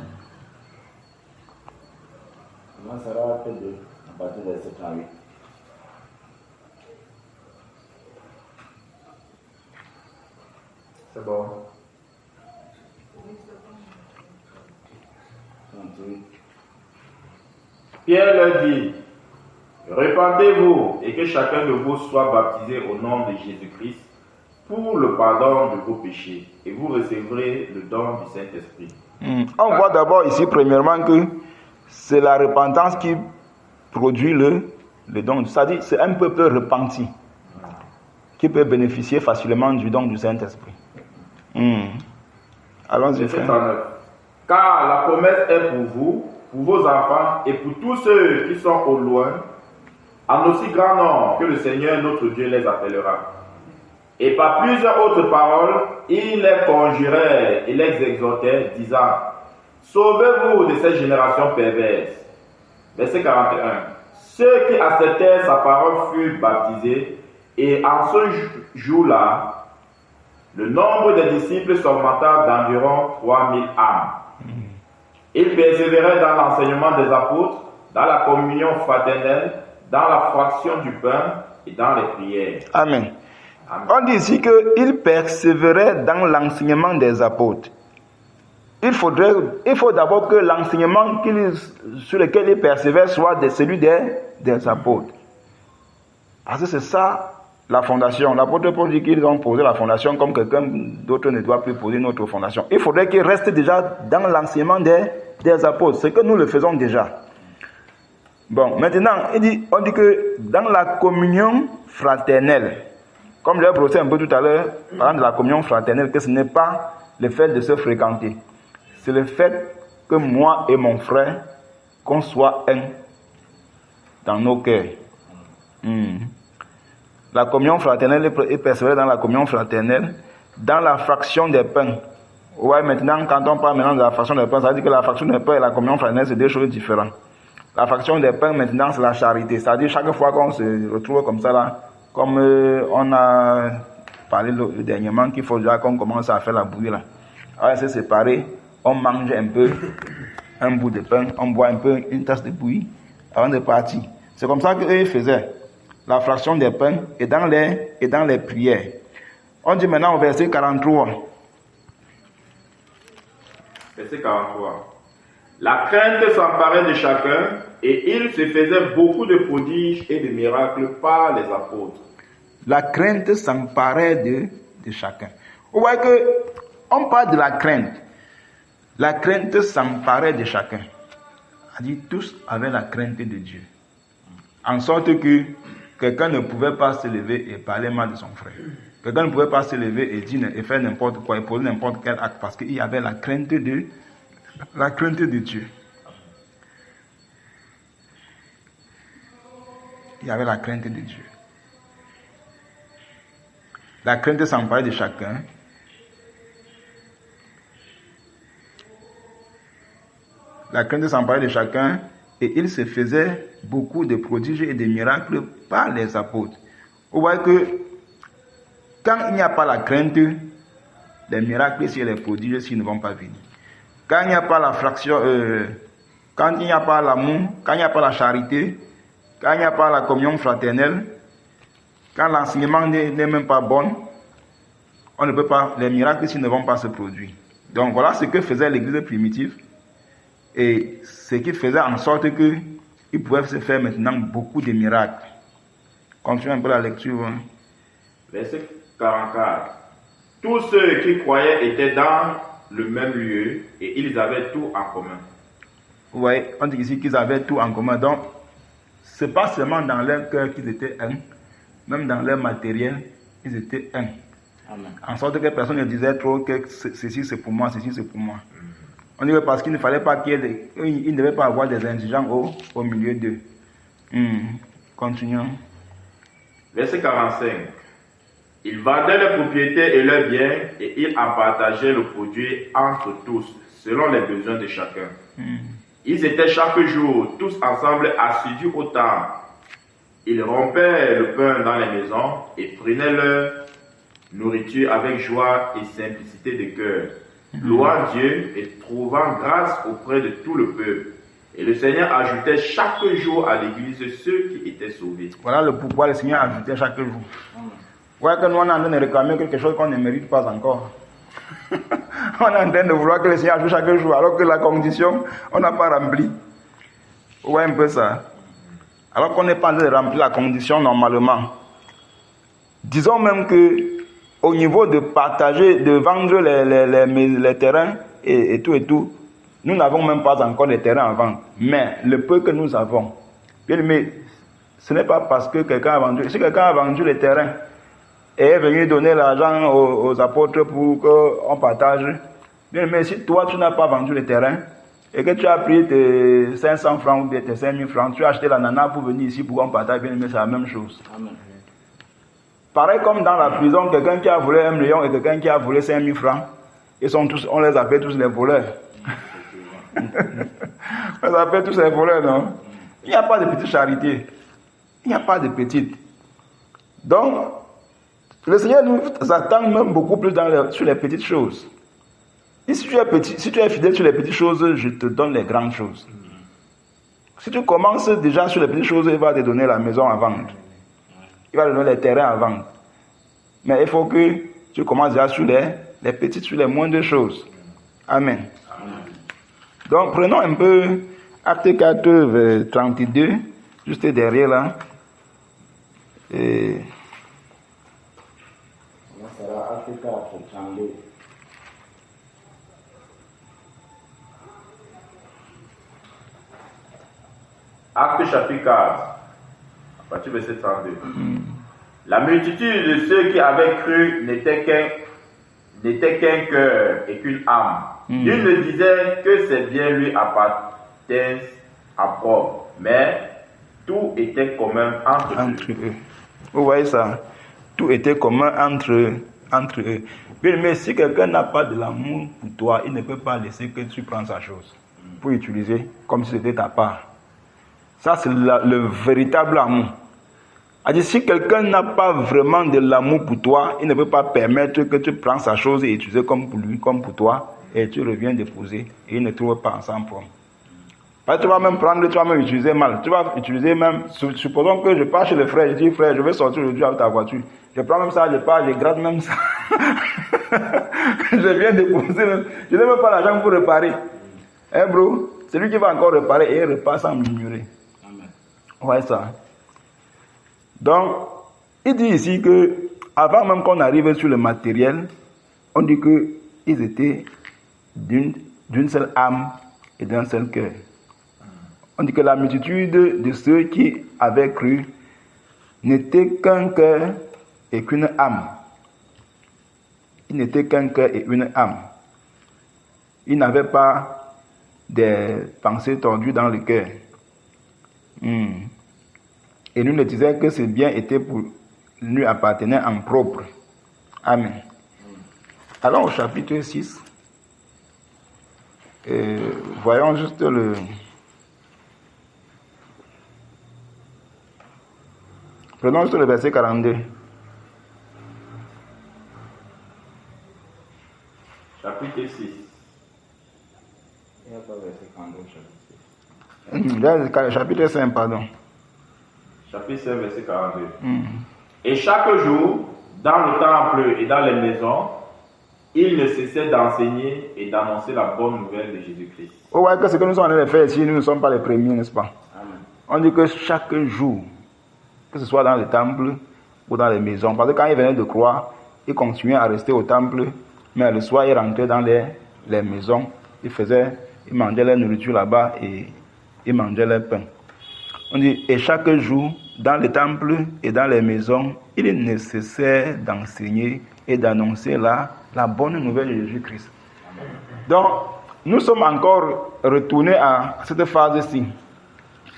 Maman Sarah, Acte 2, à partir du verset 38. C'est bon. 38. Pierre leur dit, répandez-vous et que chacun de vous soit baptisé au nom de Jésus-Christ pour le pardon de vos péchés et vous recevrez le don du Saint-Esprit. On voit d'abord ici premièrement que c'est la repentance qui produit le don. C'est-à-dire c'est un peuple repenti qui peut bénéficier facilement du don du Saint-Esprit. Allons-y, frère. Car la promesse est pour vous, pour vos enfants et pour tous ceux qui sont au loin, en aussi grand nombre que le Seigneur notre Dieu les appellera. Et par plusieurs autres paroles, il les conjurait et les exhortait, disant, sauvez-vous de cette génération perverse. Verset 41. Ceux qui acceptèrent sa parole furent baptisés, et en ce jour-là, le nombre des disciples s'augmenta d'environ 3000 âmes. Ils persévéraient dans l'enseignement des apôtres, dans la communion fraternelle, dans la fraction du pain et dans les prières. Amen. On dit ici qu'ils persévéraient dans l'enseignement des apôtres. Il faut d'abord que l'enseignement sur lequel ils persévèrent soit celui des apôtres. Parce que c'est ça la fondation. L'apôtre Paul dit qu'ils ont posé la fondation comme quelqu'un d'autre ne doit plus poser notre fondation. Il faudrait qu'ils restent déjà dans l'enseignement des apôtres. C'est que nous le faisons déjà. Bon, maintenant, on dit que dans la communion fraternelle, comme je l'ai brossé un peu tout à l'heure, parlant de la communion fraternelle, que ce n'est pas le fait de se fréquenter, c'est le fait que moi et mon frère, qu'on soit un dans nos cœurs. La communion fraternelle est persévérée dans la communion fraternelle, dans la fraction des pains. Ouais, maintenant, quand on parle maintenant de la fraction des pains, ça veut dire que la fraction des pains et la communion fraternelle, c'est deux choses différentes. La fraction des pains, maintenant, c'est la charité. C'est-à-dire, chaque fois qu'on se retrouve comme ça, là, comme on a parlé dernièrement qu'il faut déjà qu'on commence à faire la bouillie là. Alors, c'est séparé, on mange un peu, un bout de pain, on boit un peu une tasse de bouillie avant de partir. C'est comme ça qu'eux faisaient la fraction des pains et dans les prières. On dit maintenant au verset 43. Verset 43. La crainte s'emparait de chacun et il se faisait beaucoup de prodiges et de miracles par les apôtres. La crainte s'emparait de chacun. Vous voyez que on parle de la crainte. La crainte s'emparait de chacun. On dit tous avaient la crainte de Dieu. En sorte que quelqu'un ne pouvait pas se lever et parler mal de son frère. Quelqu'un ne pouvait pas se lever et dire et faire n'importe quoi et poser n'importe quel acte parce qu'il y avait la crainte de Dieu. Il y avait la crainte de Dieu. La crainte s'emparait de chacun. La crainte s'emparait de chacun et il se faisait beaucoup de prodiges et de miracles par les apôtres. Vous voyez que quand il n'y a pas la crainte, les miracles et les prodiges s'ils ne vont pas venir. Quand il n'y a pas la fraction, quand il n'y a pas l'amour, quand il n'y a pas la charité, quand il n'y a pas la communion fraternelle, quand l'enseignement n'est même pas bon, on ne peut pas, les miracles ici ne vont pas se produire. Donc voilà ce que faisait l'église primitive et ce qui faisait en sorte qu'il pouvait se faire maintenant beaucoup de miracles. Continuez un peu la lecture. Hein. Verset 44. Tous ceux qui croyaient étaient dans le même lieu et ils avaient tout en commun. Vous voyez, on dit ici qu'ils avaient tout en commun. Donc, ce n'est pas seulement dans leur cœur qu'ils étaient un, même dans leur matériel, ils étaient un. Amen. En sorte que personne ne disait trop que ceci c'est pour moi, ceci c'est pour moi. On dirait parce qu'il ne fallait pas il ne devait pas avoir des indigents au milieu d'eux. Continuons. Verset 45. Ils vendaient leurs propriétés et leurs biens et ils en partageaient le produit entre tous, selon les besoins de chacun. Ils étaient chaque jour tous ensemble assidus au temple. Ils rompaient le pain dans les maisons et prenaient leur nourriture avec joie et simplicité de cœur, louant Dieu et trouvant grâce auprès de tout le peuple. Et le Seigneur ajoutait chaque jour à l'église ceux qui étaient sauvés. Voilà le pourquoi le Seigneur ajoutait chaque jour. Voilà que nous on est en train de réclamer quelque chose qu'on ne mérite pas encore. On est en train de vouloir que le Seigneur ajoute chaque jour, alors que la condition, on n'a pas rempli. Vous voyez un peu ça? Alors qu'on n'est pas en train de remplir la condition normalement. Disons même que au niveau de partager, de vendre les terrains et tout, nous n'avons même pas encore les terrains à vendre. Mais le peu que nous avons, bien aimé, ce n'est pas parce que quelqu'un a vendu. Si quelqu'un a vendu les terrains et est venu donner l'argent aux apôtres pour qu'on partage, bien aimé, si toi tu n'as pas vendu les terrains et que tu as pris tes 500 francs ou bien tes 5000 francs, tu as acheté l'ananas pour venir ici pour qu'on partage, bien aimé, c'est la même chose. Amen. Pareil comme dans la prison, quelqu'un qui a volé 1 million et quelqu'un qui a volé 5000 francs, on les appelle tous les voleurs. On les appelle tous les voleurs, non? Il n'y a pas de petite charité. Il n'y a pas de petite. Donc, le Seigneur nous attend même beaucoup plus sur les petites choses. Et si tu es fidèle sur les petites choses, je te donne les grandes choses. Si tu commences déjà sur les petites choses, il va te donner la maison à vendre. Il va te donner les terrains à vendre. Mais il faut que tu commences déjà sur les petites, sur les moindres choses. Amen. Donc, prenons un peu Acte 4, 32, juste derrière là. Et... Ça sera Acte 4, 32. Acte chapitre 4, à partir du verset 32. La multitude de ceux qui avaient cru n'était qu'un cœur et qu'une âme. Nul ne disait que ses biens lui appartenaient à propre, mais tout était commun entre eux. Vous voyez ça? Tout était commun entre eux. Mais si quelqu'un n'a pas de l'amour pour toi, il ne peut pas laisser que tu prends sa chose pour utiliser comme si c'était ta part. Ça, c'est le véritable amour. A dit, si quelqu'un n'a pas vraiment de l'amour pour toi, il ne peut pas permettre que tu prends sa chose et utilises comme pour lui, comme pour toi, et tu reviens déposer, et il ne trouve pas ensemble pour. Parce que tu vas même prendre, tu vas même utiliser mal. Tu vas utiliser même, supposons que je pars chez le frère, je dis, frère, je vais sortir aujourd'hui avec ta voiture. Je prends même ça, je pars, je gratte même ça. Je viens déposer même. Je n'ai même pas l'argent pour réparer. Hein, bro? C'est lui qui va encore réparer et il repart sans murmurer. Ouais, ça. Donc, il dit ici que, avant même qu'on arrive sur le matériel, on dit qu'ils étaient d'une seule âme et d'un seul cœur. On dit que la multitude de ceux qui avaient cru n'était qu'un cœur et qu'une âme. Ils n'étaient qu'un cœur et une âme. Ils n'avaient pas des pensées tordues dans le cœur. Et nous ne disions que ce bien était pour lui appartenait en propre. Amen. Allons au chapitre 6. Voyons juste le... Prenons juste le verset 42. Chapitre 6. Il n'y a pas verset 42, chapitre 6. Chapitre 5, pardon. Chapitre 5, verset 42. Et chaque jour, dans le temple et dans les maisons, il ne cessait d'enseigner et d'annoncer la bonne nouvelle de Jésus-Christ. Oh ouais, que ce que nous sommes en train de faire ici, nous ne sommes pas les premiers, n'est-ce pas? Amen. On dit que chaque jour, que ce soit dans le temple ou dans les maisons, parce que quand il venait de croire, il continuait à rester au temple, mais le soir, il rentrait dans les maisons, il mangeait la nourriture là-bas et il mangeait le pain. On dit, et chaque jour, dans le temple et dans les maisons, il est nécessaire d'enseigner et d'annoncer la bonne nouvelle de Jésus-Christ. Donc, nous sommes encore retournés à cette phase-ci,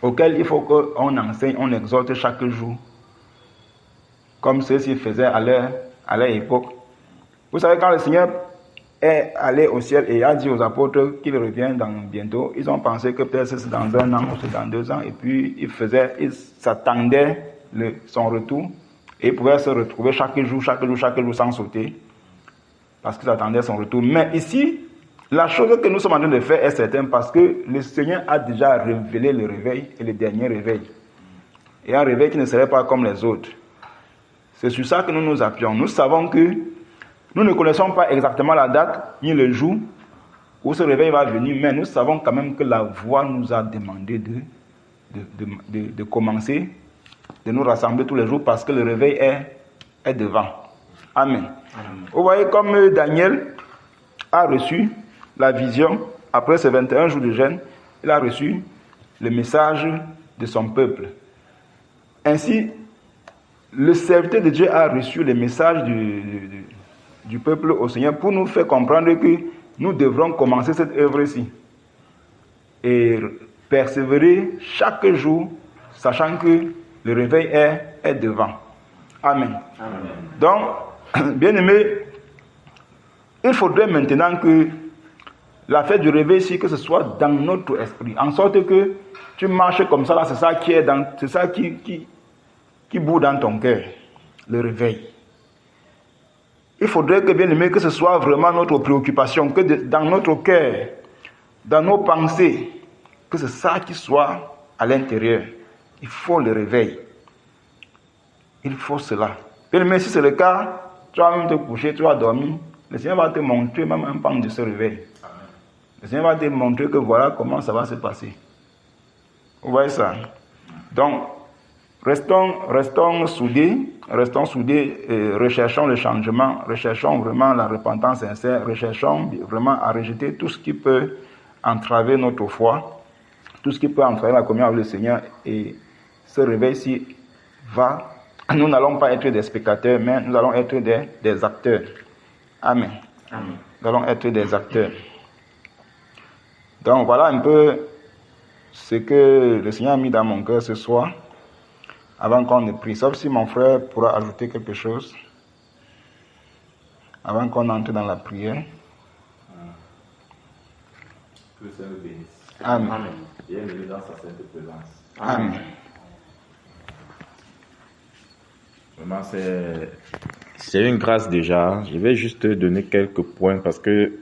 auquel il faut qu'on enseigne, on exhorte chaque jour, comme ceux-ci faisaient à leur époque. Vous savez, quand le Seigneur est allé au ciel et a dit aux apôtres qu'il revient bientôt, ils ont pensé que peut-être c'est dans 1 an ou c'est dans 2 ans, et puis ils s'attendaient son retour, et ils pouvaient se retrouver chaque jour sans sauter, parce qu'ils attendaient son retour. Mais ici, la chose que nous sommes en train de faire est certaine, parce que le Seigneur a déjà révélé le réveil et le dernier réveil. Et un réveil qui ne serait pas comme les autres. C'est sur ça que nous nous appuyons. Nous savons que nous ne connaissons pas exactement la date ni le jour où ce réveil va venir, mais nous savons quand même que la voix nous a demandé de commencer, de nous rassembler tous les jours, parce que le réveil est devant. Amen. Vous voyez comme Daniel a reçu la vision, après ces 21 jours de jeûne, il a reçu le message de son peuple. Ainsi, le serviteur de Dieu a reçu le message du peuple au Seigneur pour nous faire comprendre que nous devrons commencer cette œuvre-ci et persévérer chaque jour, sachant que le réveil est devant. Amen. Amen. Donc, bien-aimés, il faudrait maintenant que la fête du réveil ici, que ce soit dans notre esprit, en sorte que tu marches comme ça, là, c'est ça qui bout dans ton cœur, le réveil. Il faudrait que, bien aimé, que ce soit vraiment notre préoccupation, que dans notre cœur, dans nos pensées, que c'est ça qui soit à l'intérieur. Il faut le réveil. Il faut cela. Bien aimé, si c'est le cas, tu vas même te coucher, tu vas dormir. Le Seigneur va te montrer même un pan de ce réveil. Le Seigneur va te montrer que voilà comment ça va se passer. Vous voyez ça? Donc, restons soudés, recherchons le changement, recherchons vraiment la repentance sincère, recherchons vraiment à rejeter tout ce qui peut entraver notre foi, tout ce qui peut entraver la communion avec le Seigneur. Et ce réveil-ci va, nous n'allons pas être des spectateurs, mais nous allons être des acteurs. Amen. Amen. Nous allons être des acteurs. Donc voilà un peu ce que le Seigneur a mis dans mon cœur ce soir, avant qu'on ne prie. Sauf si mon frère pourra ajouter quelque chose, avant qu'on entre dans la prière. Que le Seigneur le bénisse. Amen. Bienvenue dans sa sainte présence. Amen. Vraiment, c'est une grâce déjà. Je vais juste te donner quelques points parce que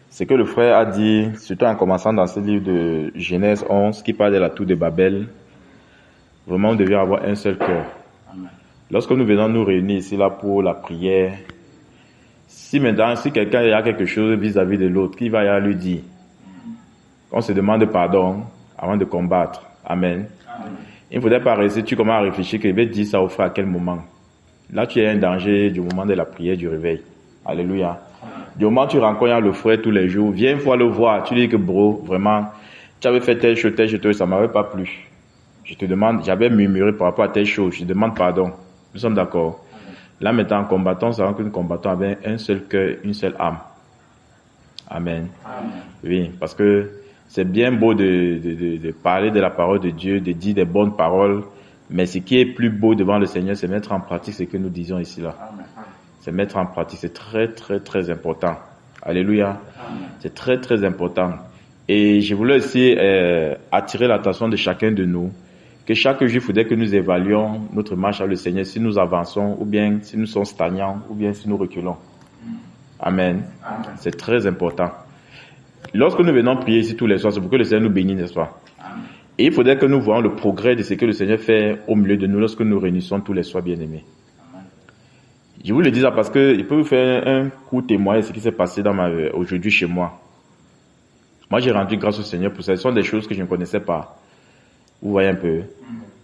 ce que le frère a dit, surtout en commençant dans ce livre de Genèse 11 qui parle de la tour de Babel, vraiment, on devait avoir un seul cœur. Lorsque nous venons nous réunir ici là pour la prière, si quelqu'un a quelque chose vis-à-vis de l'autre, qui va y aller lui dire? On se demande pardon avant de combattre. Amen. Il ne faudrait pas rester, tu commences à réfléchir qu'il va dire ça au frère à quel moment. Là, tu es un danger du moment de la prière, du réveil. Alléluia. Du moment où tu rencontres le frère tous les jours, viens une fois le voir, tu dis que bro, vraiment, tu avais fait telle chose, ça ne m'avait pas plu. Je te demande, j'avais murmuré par rapport à telle chose, je te demande pardon. Nous sommes d'accord. Là, maintenant, en combattant, ça rend que nous combattons avec un seul cœur, une seule âme. Amen. Oui, parce que c'est bien beau de parler de la parole de Dieu, de dire des bonnes paroles, mais ce qui est plus beau devant le Seigneur, c'est mettre en pratique ce que nous disons ici là. C'est mettre en pratique, c'est très très très important. Alléluia. C'est très très important. Et je voulais aussi attirer l'attention de chacun de nous, que chaque jour, il faudrait que nous évaluions notre marche avec le Seigneur, si nous avançons, ou bien si nous sommes stagnants, ou bien si nous reculons. Amen. C'est très important. Lorsque nous venons prier ici tous les soirs, c'est pour que le Seigneur nous bénisse, n'est-ce pas? Et il faudrait que nous voyons le progrès de ce que le Seigneur fait au milieu de nous lorsque nous réunissons tous les soirs, bien-aimés. Je vous le dis ça parce que je peux vous faire un court témoignage de ce qui s'est passé aujourd'hui chez moi. Moi, j'ai rendu grâce au Seigneur pour ça. Ce sont des choses que je ne connaissais pas. Vous voyez un peu.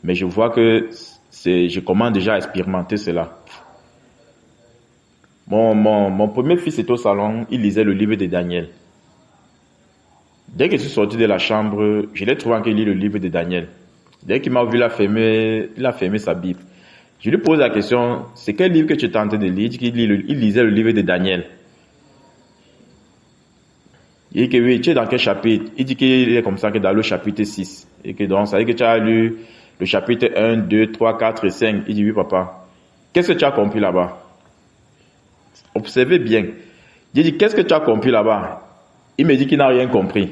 Mais je vois que je commence déjà à expérimenter cela. Mon premier fils était au salon, il lisait le livre de Daniel. Dès que je suis sorti de la chambre, je l'ai trouvé qu'il lit le livre de Daniel. Dès qu'il m'a vu, il a fermé sa Bible. Je lui pose la question, c'est quel livre que tu es en train de lire? Il lisait le livre de Daniel. Il dit que oui, tu es dans quel chapitre? Il dit qu'il est comme ça, que dans le chapitre 6. Et que donc, ça veut dire que tu as lu le chapitre 1, 2, 3, 4 et 5. Il dit oui, papa. Qu'est-ce que tu as compris là-bas? Observez bien. Il dit, qu'est-ce que tu as compris là-bas? Il me dit qu'il n'a rien compris.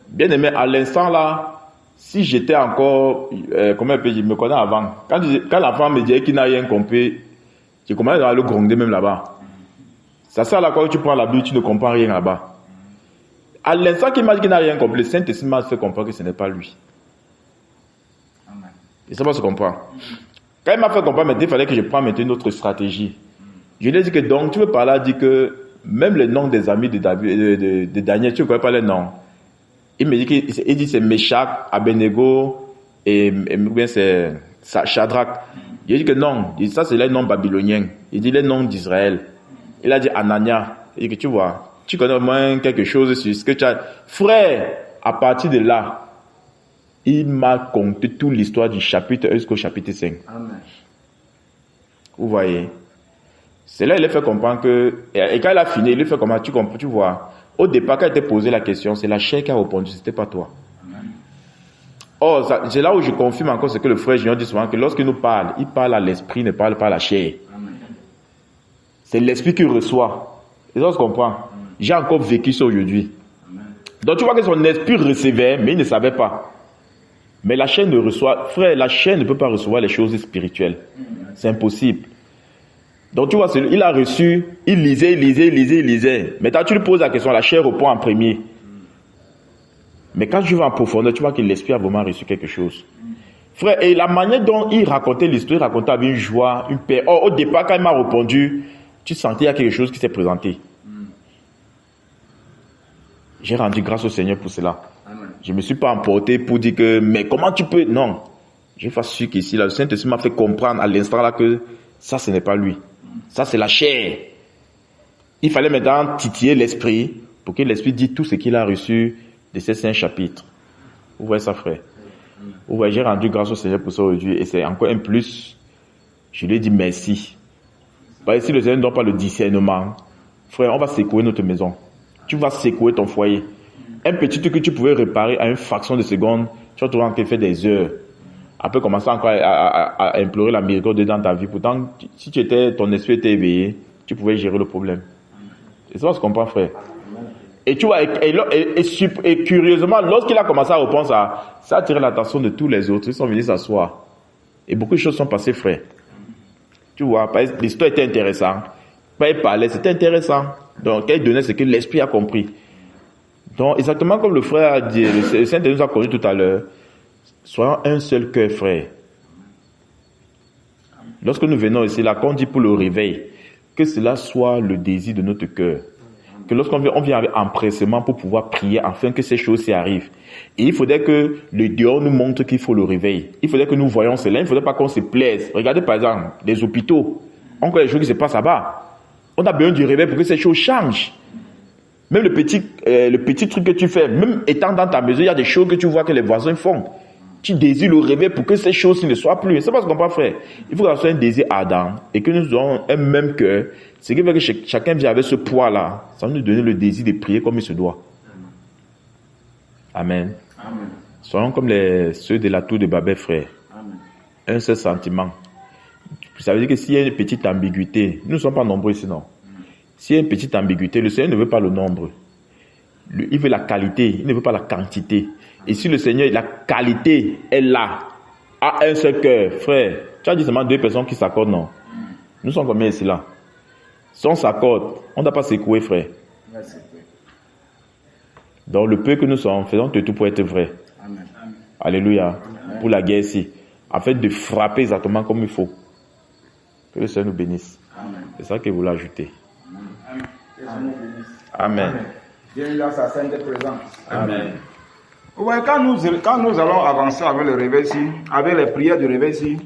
Bien aimé, à l'instant là, si j'étais encore, comment je me connais avant, quand l'enfant me disait qu'il n'a rien compris, je commençais à le gronder même là-bas. Ça sert à quoi tu prends la Bible, tu ne comprends rien là-bas. À l'instant qu'il m'a dit qu'il n'a rien compris, le Saint-Esprit m'a fait comprendre que ce n'est pas lui. Et ça va se comprendre. Quand il m'a fait comprendre, il fallait que je prenne maintenant une autre stratégie. Je lui ai dit que donc, tu veux par là dire que même les noms des amis de Daniel, tu ne connais pas les noms. Il me dit qu'il dit c'est Meshach, Abednego et bien c'est Shadrach. Il dit que non, il dit ça c'est les noms babyloniens. Il dit les noms d'Israël. Il a dit Anania. Il dit que tu vois, tu connais au moins quelque chose sur ce que tu as. Frère, à partir de là, il m'a conté toute l'histoire du chapitre 1 jusqu'au chapitre 5. Amen. Vous voyez. C'est là qu'il a fait comprendre que, et quand il a fini, il a fait comment tu vois. Au départ, quand il t'a posé la question, c'est la chair qui a répondu, c'était pas toi. Amen. Or, c'est là où je confirme encore ce que le frère Junior dit souvent, que lorsqu'il nous parle, il parle à l'esprit, il ne parle pas à la chair. Amen. C'est l'esprit qui reçoit. Et ça, on se comprend. J'ai encore vécu ça aujourd'hui. Amen. Donc tu vois que son esprit recevait, mais il ne savait pas. Mais la chair ne reçoit, frère, la chair ne peut pas recevoir les choses spirituelles. C'est impossible. Donc tu vois, il a reçu, il lisait. Maintenant tu lui poses la question, la chair répond en premier. Mais quand tu vas en profondeur, tu vois que l'esprit a vraiment reçu quelque chose. Frère, et la manière dont il racontait l'histoire, il racontait avec une joie, une paix. Or, au départ, quand il m'a répondu, tu sentais qu'il y a quelque chose qui s'est présenté. J'ai rendu grâce au Seigneur pour cela. Je ne me suis pas emporté pour dire que, mais comment tu peux... Non. J'ai fait sûr qu'ici, le Saint-Esprit m'a fait comprendre à l'instant là que ça, ce n'est pas lui. Ça, c'est la chair. Il fallait maintenant titiller l'esprit pour que l'esprit dise tout ce qu'il a reçu de ces 5 chapitres. Vous voyez ça, frère? Vous voyez, j'ai rendu grâce au Seigneur pour ça aujourd'hui et c'est encore un plus. Je lui ai dit merci. Parce que si le Seigneur ne donne pas le discernement, frère, on va secouer notre maison. Tu vas secouer ton foyer. Un petit truc que tu pouvais réparer à une fraction de seconde, tu vas trouver qu'il fait des heures. Après, commencer encore à implorer la miséricorde dans ta vie. Pourtant, si ton esprit était éveillé, tu pouvais gérer le problème. Et ça, on se comprend, frère. Et tu vois, et curieusement, lorsqu'il a commencé à répondre ça a attiré l'attention de tous les autres. Ils sont venus s'asseoir. Et beaucoup de choses sont passées, frère. Tu vois, l'histoire était intéressante. Quand il parlait, c'était intéressant. Donc, quand il donnait ce que l'esprit a compris. Donc, exactement comme le frère a dit, le Saint nous a connu tout à l'heure, soyons un seul cœur, frère. Lorsque nous venons ici, là, quand on dit pour le réveil, que cela soit le désir de notre cœur. Que lorsqu'on vient, on vient avec empressement pour pouvoir prier afin que ces choses s'y arrivent. Et il faudrait que le dehors nous montre qu'il faut le réveil. Il faudrait que nous voyons cela. Il ne faudrait pas qu'on se plaise. Regardez par exemple les hôpitaux. On connaît les choses qui se passent là-bas. On a besoin du réveil pour que ces choses changent. Même le petit truc que tu fais, même étant dans ta maison, il y a des choses que tu vois que les voisins font. Tu désires le réveil pour que ces choses ne soient plus. C'est pas ce qu'on peut faire. Il faut qu'on soit un désir ardent et que nous ayons un même cœur. Ce qui veut que chacun vient avec ce poids-là. Ça va nous donner le désir de prier comme il se doit. Amen. Amen. Soyons comme ceux de la tour de Babel, frère. Amen. Un seul sentiment. Ça veut dire que s'il y a une petite ambiguïté, nous ne sommes pas nombreux ici, non. S'il y a une petite ambiguïté, le Seigneur ne veut pas le nombre. Il veut la qualité, il ne veut pas la quantité. Et si le Seigneur, la qualité est là, à un seul cœur, frère, tu as dit seulement 2 personnes qui s'accordent, non? Nous sommes combien ici là? Si on s'accorde, on ne doit pas s'écouer, frère. Donc le peu que nous sommes, faisons tout pour être vrai. Amen. Alléluia. Amen. Pour la guerre ici. Afin de frapper exactement comme il faut. Que le Seigneur nous bénisse. Amen. C'est ça que vous voulez ajouter. Amen. Amen. Bienvenue dans sa sainte présence. Amen. Ouais, quand nous allons avancer avec le réveil ici, avec les prières du réveil ici,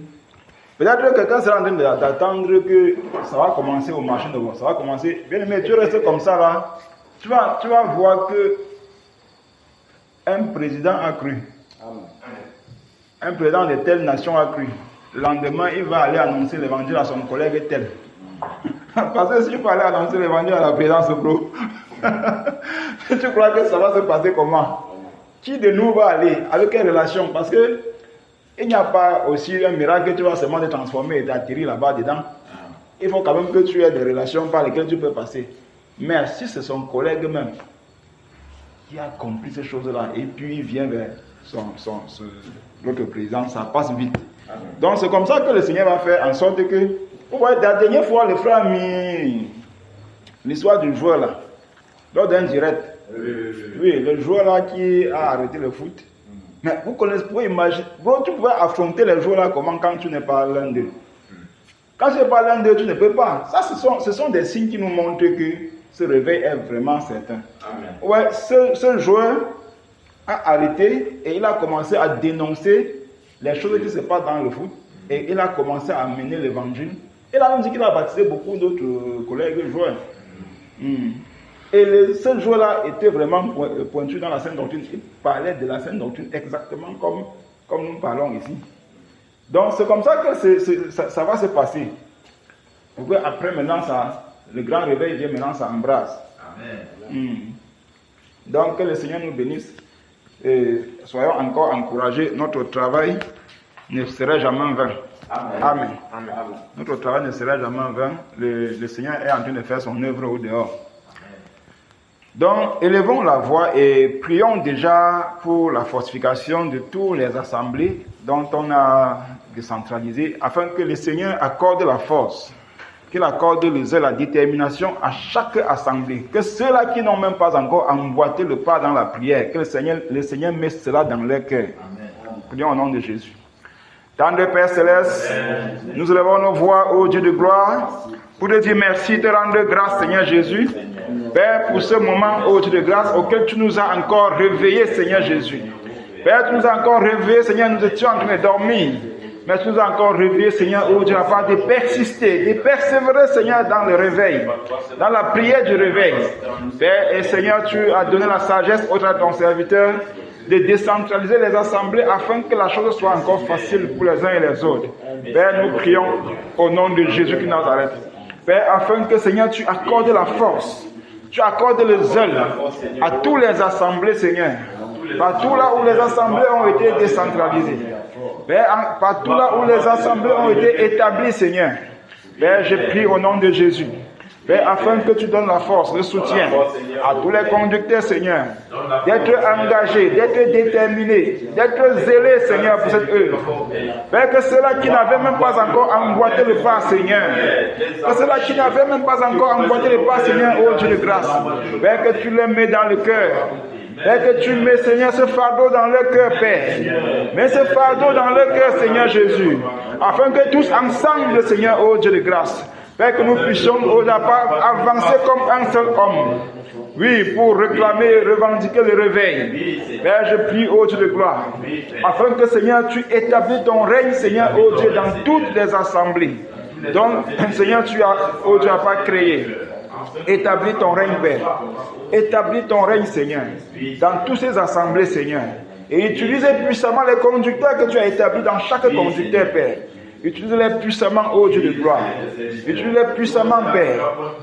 peut-être que quelqu'un sera en train d'attendre que ça va commencer au marché de bon. Ça va commencer. Bien aimé, tu restes comme ça là. Tu vas voir que un président a cru. Amen. Un président de telle nation a cru. Le lendemain, il va aller annoncer l'évangile à son collègue tel. Parce que si tu peux aller annoncer l'évangile à la présidence, bro, tu crois que ça va se passer comment? Qui de nous va aller? Avec quelle relation? Parce que il n'y a pas aussi un miracle que tu vas seulement te transformer et t'atterrir là-bas dedans. Il faut quand même que tu aies des relations par lesquelles tu peux passer. Mais si c'est son collègue même qui a compris ces choses-là et puis il vient vers notre président, ça passe vite. Donc c'est comme ça que le Seigneur va faire en sorte que, vous voyez, la dernière fois, le frère a mis l'histoire du joueur là, lors d'un direct. Oui, le joueur là qui a arrêté le foot. Mais vous pouvez imaginer, tu pouvais affronter les joueurs là comment quand tu n'es pas l'un d'eux. Quand tu n'es pas l'un d'eux, tu ne peux pas. Ça, ce sont des signes qui nous montrent que ce réveil est vraiment certain. Amen. Ouais, ce joueur a arrêté et il a commencé à dénoncer les choses qui se passent dans le foot et il a commencé à amener l'évangile. Il a même dit qu'il a baptisé beaucoup d'autres collègues joueurs. Et ce joueur-là était vraiment pointu dans la Sainte Doctrine. Il parlait de la Sainte Doctrine exactement comme nous parlons ici. Donc c'est comme ça que ça va se passer. Après maintenant, le grand réveil vient maintenant, ça embrasse. Amen. Donc que le Seigneur nous bénisse. Et soyons encore encouragés. Notre travail ne sera jamais vain. Amen. Amen. Amen. Notre travail ne sera jamais vain. Le Seigneur est en train de faire son œuvre au dehors. Donc, élevons la voix et prions déjà pour la fortification de toutes les assemblées dont on a décentralisé, afin que le Seigneur accorde la force, qu'il accorde le zèle, la détermination à chaque assemblée, que ceux-là qui n'ont même pas encore emboîté le pas dans la prière, que le Seigneur mette cela dans leur cœur. Prions au nom de Jésus. Tendre Père Céleste, nous élevons nos voix au Dieu de gloire pour te dire merci, te rendre grâce, Seigneur Jésus. Père, pour ce moment, ô Dieu de grâce, auquel tu nous as encore réveillés, Seigneur Jésus. Père, tu nous as encore réveillés, Seigneur, nous étions en train de dormir. Mais tu nous as encore réveillés, Seigneur, ô Dieu, afin de persister, de persévérer, Seigneur, dans le réveil, dans la prière du réveil. Père, et Seigneur, tu as donné la sagesse au travers de ton serviteur de décentraliser les assemblées afin que la chose soit encore facile pour les uns et les autres. Père, nous prions au nom de Jésus qui Nazareth. Père, afin que, Seigneur, tu accordes la force, tu accordes le zèle à toutes les assemblées, Seigneur. Partout là où les assemblées ont été décentralisées. Père, partout là où les assemblées ont été établies, Seigneur. Père, je prie au nom de Jésus Père, afin que tu donnes la force, le soutien à tous les conducteurs, Seigneur, d'être engagés, d'être déterminés, d'être zélés, Seigneur, pour cette œuvre. Père, que ceux-là qui n'avaient même pas encore emboîté le pas, Seigneur, que ceux-là qui n'avaient même pas encore emboîté le pas, Seigneur, ô Dieu de grâce, Père, que tu les mets dans le cœur. Père, que tu mets, Seigneur, ce fardeau dans leur cœur, Père. Mets ce fardeau dans leur cœur, Seigneur Jésus, afin que tous ensemble, Seigneur, ô Dieu de grâce, Père, que nous puissions avancer comme un seul homme. Oui, pour réclamer et revendiquer le réveil. Père, je prie, ô Dieu de gloire, afin que, Seigneur, tu établis ton règne, Seigneur, ô Dieu, dans toutes les assemblées. Donc, Seigneur, tu as, ô Dieu, pas créé. Établis ton règne, Père. Établis ton règne, Seigneur, dans toutes ces assemblées, Seigneur. Et utilise puissamment les conducteurs que tu as établis dans chaque conducteur, Père. Utilise-les puissamment, ô Dieu de gloire. Utilise-les puissamment, Père,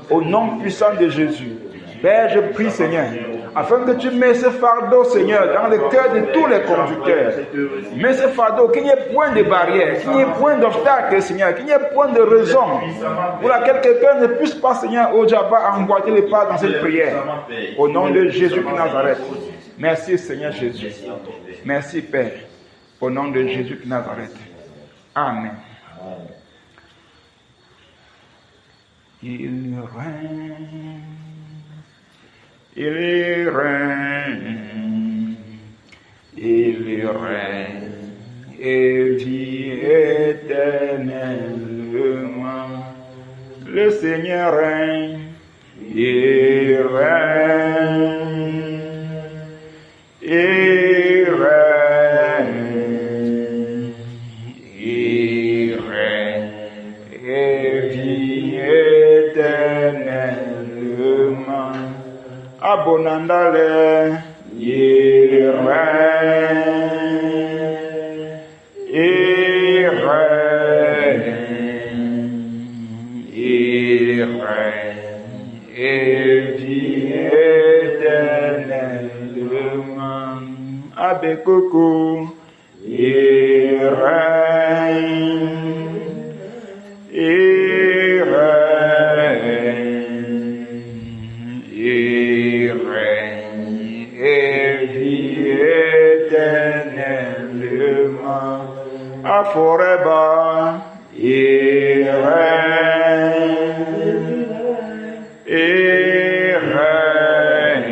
au nom puissant de Jésus. Père, je prie, Seigneur, afin que tu mets ce fardeau, Seigneur, dans le cœur de tous les conducteurs. Mets ce fardeau, qu'il n'y ait point de barrière, qu'il n'y ait point d'obstacle, Seigneur, qu'il n'y ait point de raison pour laquelle quelqu'un ne puisse pas, Seigneur, ô Dieu, emboîter les pas dans cette prière. Au nom de Jésus de Nazareth. Merci, Seigneur Jésus. Merci, Père, au nom de Jésus de Nazareth. Amen. Il règne, il règne, il règne, et vit éternellement. Le Seigneur règne, il règne, il règne. Abonandale, il règne, il règne, il règne, et vit éternellement. Abbé Coco, il règne, il règne. Forever, il règne, il règne,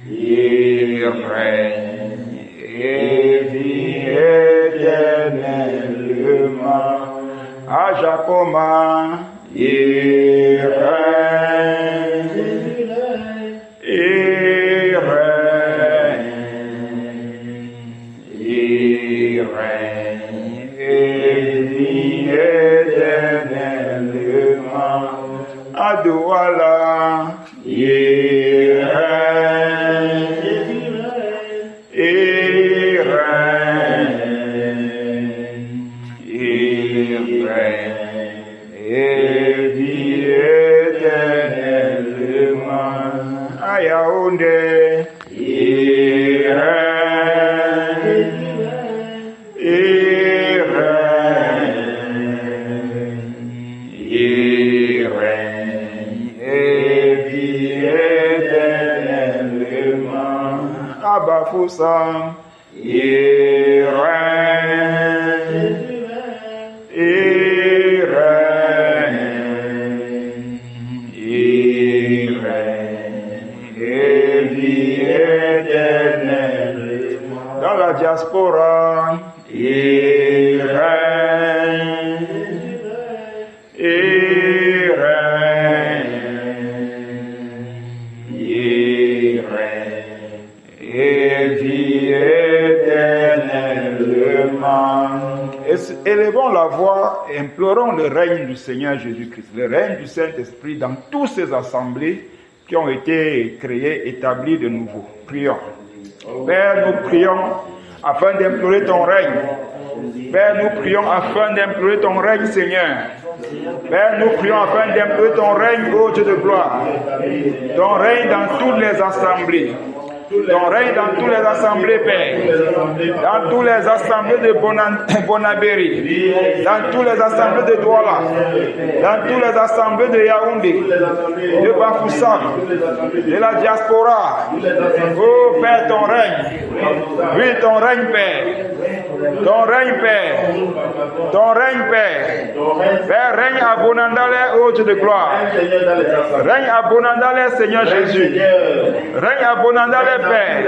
il règne, et vit éternellement. À Jacoma, il règne, il règne, il règne, et vit éternellement. À Douala, il règne, il règne, il règne, et vit éternellement. À Yaoundé, il règne, il règne, il règne, et vit éternellement. À Bafoussam, il règne, il règne, il règne, et vit éternellement. Dans la diaspora, il règne, il règne, il règne, et vit éternellement. Élevons la voix et implorons le règne du Seigneur Jésus-Christ, le règne du Saint-Esprit dans toutes ces assemblées qui ont été créées, établies de nouveau. Prions. Père, nous prions afin d'implorer ton règne. Père, nous prions afin d'implorer ton règne, Seigneur. Père, nous prions afin d'implorer ton règne, ô Dieu de gloire. Ton règne dans toutes les assemblées. Ton règne dans toutes les assemblées, Père. Dans toutes les assemblées de Bonabéry. Dans toutes les assemblées de Douala. Dans toutes les assemblées de Yaoundé. De Bafoussam. De la diaspora. Oh Père, ton règne. Oui, ton règne, Père. Ton règne, Père. Ton règne, Père. Père, règne à Bonandale, ô Dieu de gloire. Règne à Bonandale, Seigneur Jésus. Règne à Bonandale, Père.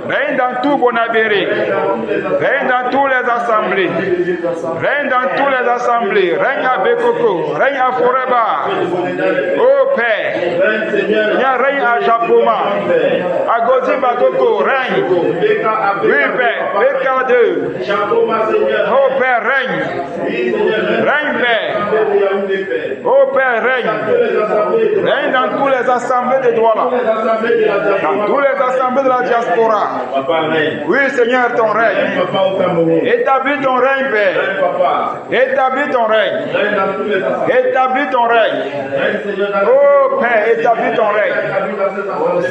Règne dans tout Bonabéry. Règne dans toutes les assemblées. Règne dans toutes les assemblées. Règne à Bekoko. Règne à Foreba. Ô Père. Seigneur, règne à Japoma. À Gozi Bakoko. Règne. Oui, Père. BK2. Oh Père, règne. Règne, Père. Oh Père, règne. Règne dans toutes les assemblées de Douala. Dans toutes les assemblées de la diaspora. Oui, Seigneur, ton règne. Établis ton règne, Père. Établis ton règne. Établis ton règne. Oh Père, établis ton règne.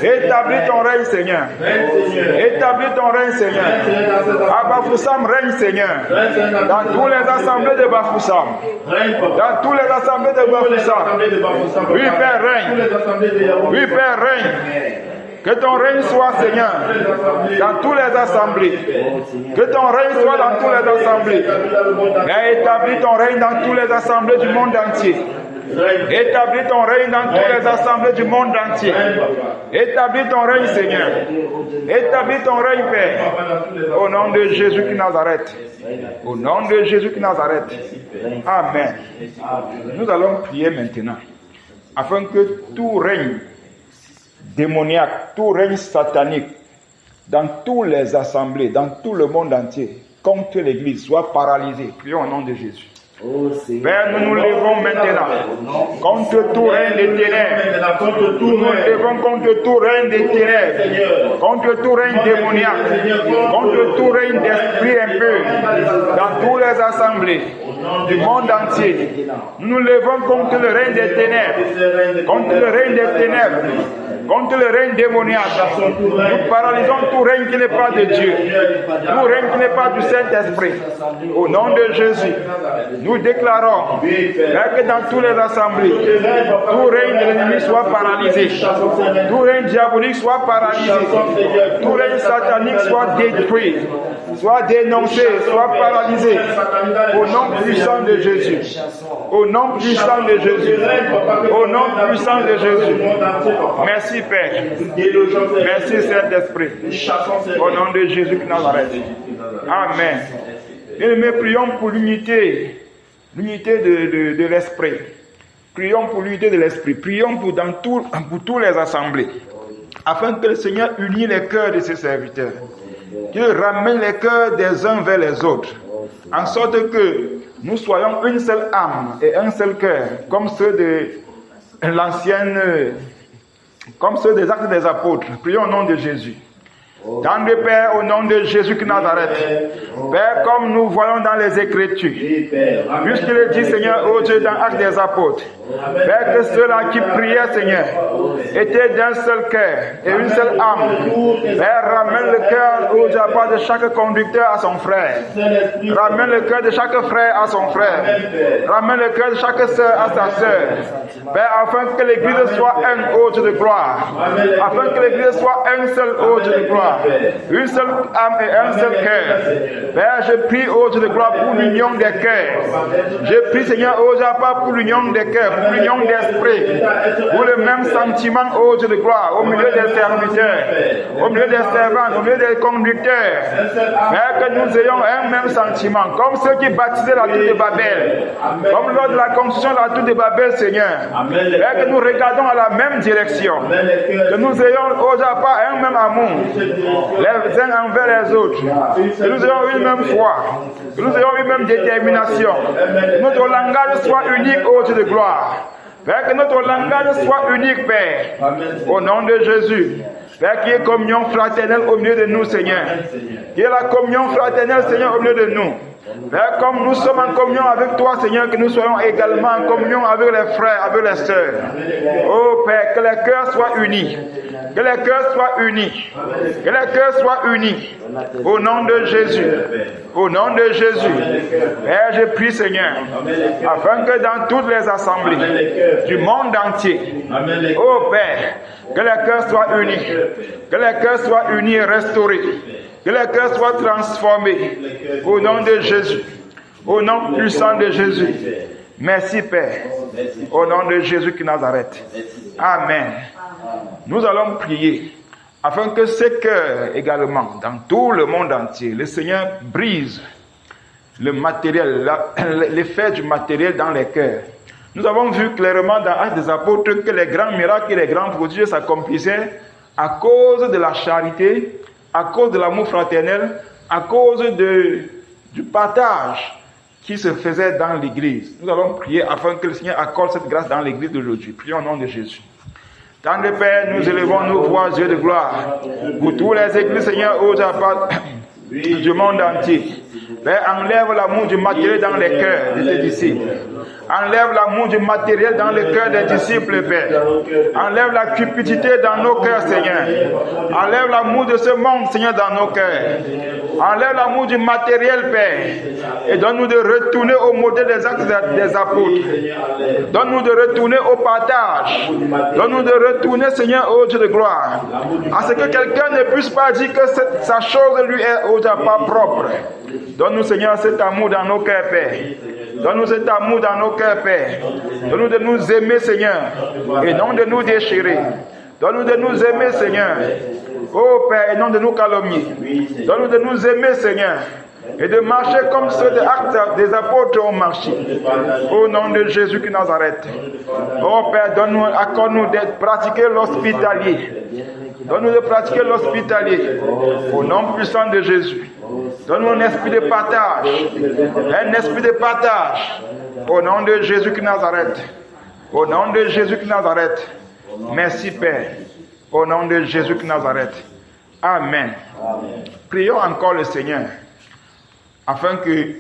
Établis ton règne, Seigneur. Établis ton règne, Seigneur. À Bafoussam, règne, Seigneur. Dans toutes les assemblées de Bafoussam. Dans toutes les assemblées de Bafoussam. Oui, Père, règne. Oui, Père, règne. Que ton règne soit, Seigneur, dans toutes les assemblées. Que ton règne soit dans toutes les assemblées. Mais établis ton règne dans toutes les assemblées du monde entier. Établis ton règne dans toutes les assemblées du monde entier. Établis ton règne, Seigneur. Établis ton règne, Père. Au nom de Jésus qui Nazareth. Au nom de Jésus qui Nazareth. Amen. Nous allons prier maintenant. Afin que tout règne démoniaque, tout règne satanique, dans toutes les assemblées, dans tout le monde entier, contre l'Église, soit paralysé. Prions au nom de Jésus. Père, nous nous levons maintenant contre tout règne des ténèbres. Nous nous levons contre tout règne des ténèbres, contre tout règne démoniaque, contre tout règne d'esprit impur, dans toutes les assemblées du monde entier. Nous nous levons contre le règne des ténèbres, contre le règne des ténèbres, contre le règne démoniaque. Nous paralysons tout règne qui n'est pas de Dieu, tout règne qui n'est pas du Saint-Esprit. Au nom de Jésus, nous déclarons que dans toutes les assemblées, tout règne de l'ennemi soit paralysé, tout règne diabolique soit paralysé, tout règne satanique soit détruit, soit dénoncé, soit paralysé. Au nom puissant de Jésus. Au nom puissant de Jésus. Au nom puissant de Jésus. Merci Père. Merci Saint-Esprit. Au nom de Jésus qui Nazareth. Amen. Et nous prions pour l'unité de l'esprit. Prions pour l'unité de l'esprit. Prions pour tous les assemblées. Afin que le Seigneur unisse les cœurs de ses serviteurs. Qu'il ramène les cœurs des uns vers les autres. En sorte que nous soyons une seule âme et un seul cœur. Comme ceux de l'ancienne, comme ceux des Actes des Apôtres. Prions au nom de Jésus. Tendre Père, au nom de Jésus qui Nazareth, Père, comme nous voyons dans les Écritures, puisqu'il est dit, Seigneur, ô Dieu, dans Actes des Apôtres, Père, que ceux-là qui priaient, Seigneur, étaient d'un seul cœur et une seule âme. Père, ramène le cœur, ô Dieu, à part de chaque conducteur à son frère. Ramène le cœur de chaque frère à son frère. Ramène le cœur de chaque sœur à sa sœur. Père, afin que l'Église soit un, ô Dieu de gloire. Afin que l'Église soit un seul, ô Dieu de gloire. Une seule âme et un seul cœur. Père, je prie, ô Dieu de gloire, pour l'union des cœurs. Je prie, Seigneur, ô Dieu, pas pour l'union des cœurs, pour l'union d'esprit, pour le même sentiment, ô Dieu de gloire, au milieu des serviteurs, au milieu des servants, au milieu des conducteurs. Père, que nous ayons un même sentiment, comme ceux qui baptisaient la tour de Babel, comme lors de la construction de la tour de Babel, Seigneur. Père, que nous regardons à la même direction, que nous ayons, ô Dieu, pas un même amour, les uns envers les autres, que nous ayons une même foi, que nous ayons une même détermination, que notre langage soit unique, ô Dieu de gloire. Père, que notre langage soit unique, Père, au nom de Jésus. Père, qu'il y ait communion fraternelle au milieu de nous, Seigneur. Qu'il y ait la communion fraternelle, Seigneur, au milieu de nous. Père, comme nous sommes en communion avec toi, Seigneur, que nous soyons également en communion avec les frères, avec les sœurs. Oh Père, que les cœurs soient unis. Que les cœurs soient unis. Que les cœurs soient unis. Au nom de Jésus. Au nom de Jésus. Père, je prie, Seigneur, afin que dans toutes les assemblées du monde entier, oh Père, que les cœurs soient unis. Que les cœurs soient unis et restaurés. Que les cœurs soient transformés. Au nom de Jésus. Au nom puissant de Jésus. Merci, Père. Au nom de Jésus de Nazareth. Amen. Nous allons prier afin que ces cœurs également, dans tout le monde entier, le Seigneur brise le matériel, l'effet du matériel dans les cœurs. Nous avons vu clairement dans Actes des Apôtres que les grands miracles et les grands prodiges s'accomplissaient à cause de la charité, à cause de l'amour fraternel, à cause du partage qui se faisait dans l'église. Nous allons prier afin que le Seigneur accorde cette grâce dans l'église d'aujourd'hui. Prions au nom de Jésus. Tendre Père, nous élevons nos voix, Dieu de gloire, pour tous les églises, Seigneur, du monde entier. Père, enlève l'amour du matériel dans les cœurs de tes disciples. Enlève l'amour du matériel dans les cœurs des disciples, Père. Enlève la cupidité dans nos cœurs, Seigneur. Enlève l'amour de ce monde, Seigneur, dans nos cœurs. Enlève l'amour du matériel, Père. Et donne-nous de retourner au modèle des actes des apôtres. Donne-nous de retourner au partage. Donne-nous de retourner, Seigneur, au Dieu de gloire. À ce que quelqu'un ne puisse pas dire que sa chose lui est au Dieu pas propre. Donne-nous, Seigneur, cet amour dans nos cœurs, Père. Donne-nous cet amour dans nos cœurs, Père. Donne-nous de nous aimer, Seigneur, et non de nous déchirer. Donne-nous de nous aimer, Seigneur. Oh Père, et non de nous calomnier. Donne-nous de nous aimer, Seigneur, et de marcher comme ceux des actes des apôtres ont marché. Au nom de Jésus de Nazareth. Oh Père, donne-nous, accorde-nous de pratiquer l'hospitalier. Donne-nous de pratiquer l'hospitalier. Au nom puissant de Jésus. Donne-nous un esprit de partage. Un esprit de partage. Au nom de Jésus de Nazareth. Au nom de Jésus de Nazareth. Merci Père. Au nom de Jésus de Nazareth. Amen. Prions encore le Seigneur. Afin que,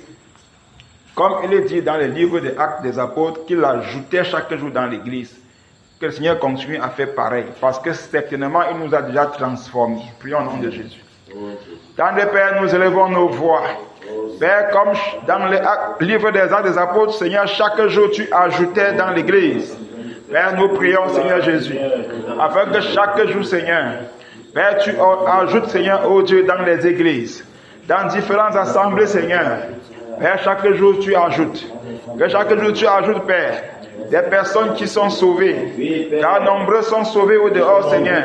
comme il est dit dans le livre des Actes des Apôtres, qu'il ajoutait chaque jour dans l'église, que le Seigneur continue à faire pareil. Parce que certainement, il nous a déjà transformés. Prions au nom de Jésus. Tendre Père, nous élevons nos voix. Père, comme dans le livre des Actes des Apôtres, Seigneur, chaque jour tu ajoutais dans l'église. Père, nous prions, Seigneur Jésus, afin que chaque jour, Seigneur, Père, tu ajoutes, Seigneur, oh Dieu, dans les églises, dans différentes assemblées, Seigneur. Père, chaque jour tu ajoutes. Que chaque jour tu ajoutes, Père, des personnes qui sont sauvées. Car nombreux sont sauvés au dehors, Seigneur.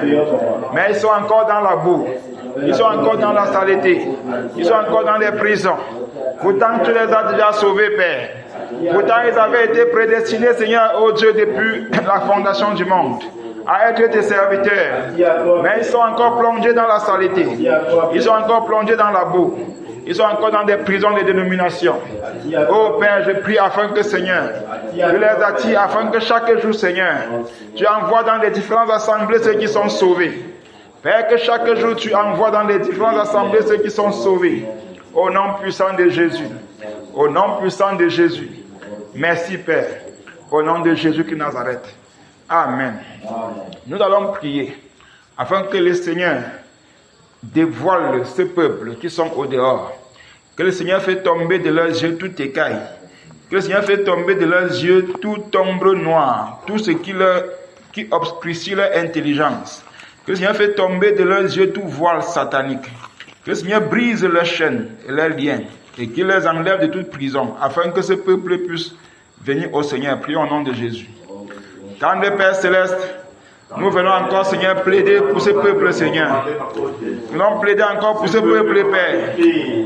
Mais ils sont encore dans la boue. Ils sont encore dans la saleté. Ils sont encore dans les prisons. Pourtant, tu les as déjà sauvés, Père. Pourtant, ils avaient été prédestinés, Seigneur, oh Dieu, depuis la fondation du monde, à être tes serviteurs. Mais ils sont encore plongés dans la saleté. Ils sont encore plongés dans la boue. Ils sont encore dans des prisons de dénomination. Oh Père, je prie afin que, Seigneur, tu les attires, afin que chaque jour, Seigneur, tu envoies dans les différentes assemblées ceux qui sont sauvés. Père, que chaque jour tu envoies dans les différentes assemblées ceux qui sont sauvés. Au nom puissant de Jésus. Au nom puissant de Jésus. Merci Père. Au nom de Jésus de Nazareth. Amen. Nous allons prier afin que le Seigneur dévoile ce peuple qui sont au dehors. Que le Seigneur fait tomber de leurs yeux toute écaille. Que le Seigneur fait tomber de leurs yeux toute ombre noire. Tout ce qui obscurcit leur intelligence. Que le Seigneur fait tomber de leurs yeux tout voile satanique. Que le Seigneur brise leurs chaînes et leurs liens. Et qu'il les enlève de toute prison. Afin que ce peuple puisse venir au Seigneur. Prions au nom de Jésus. Tendre Père Céleste, nous venons encore, Seigneur, plaider pour ce peuple, Seigneur. Nous allons plaider encore pour ce peuple, Père.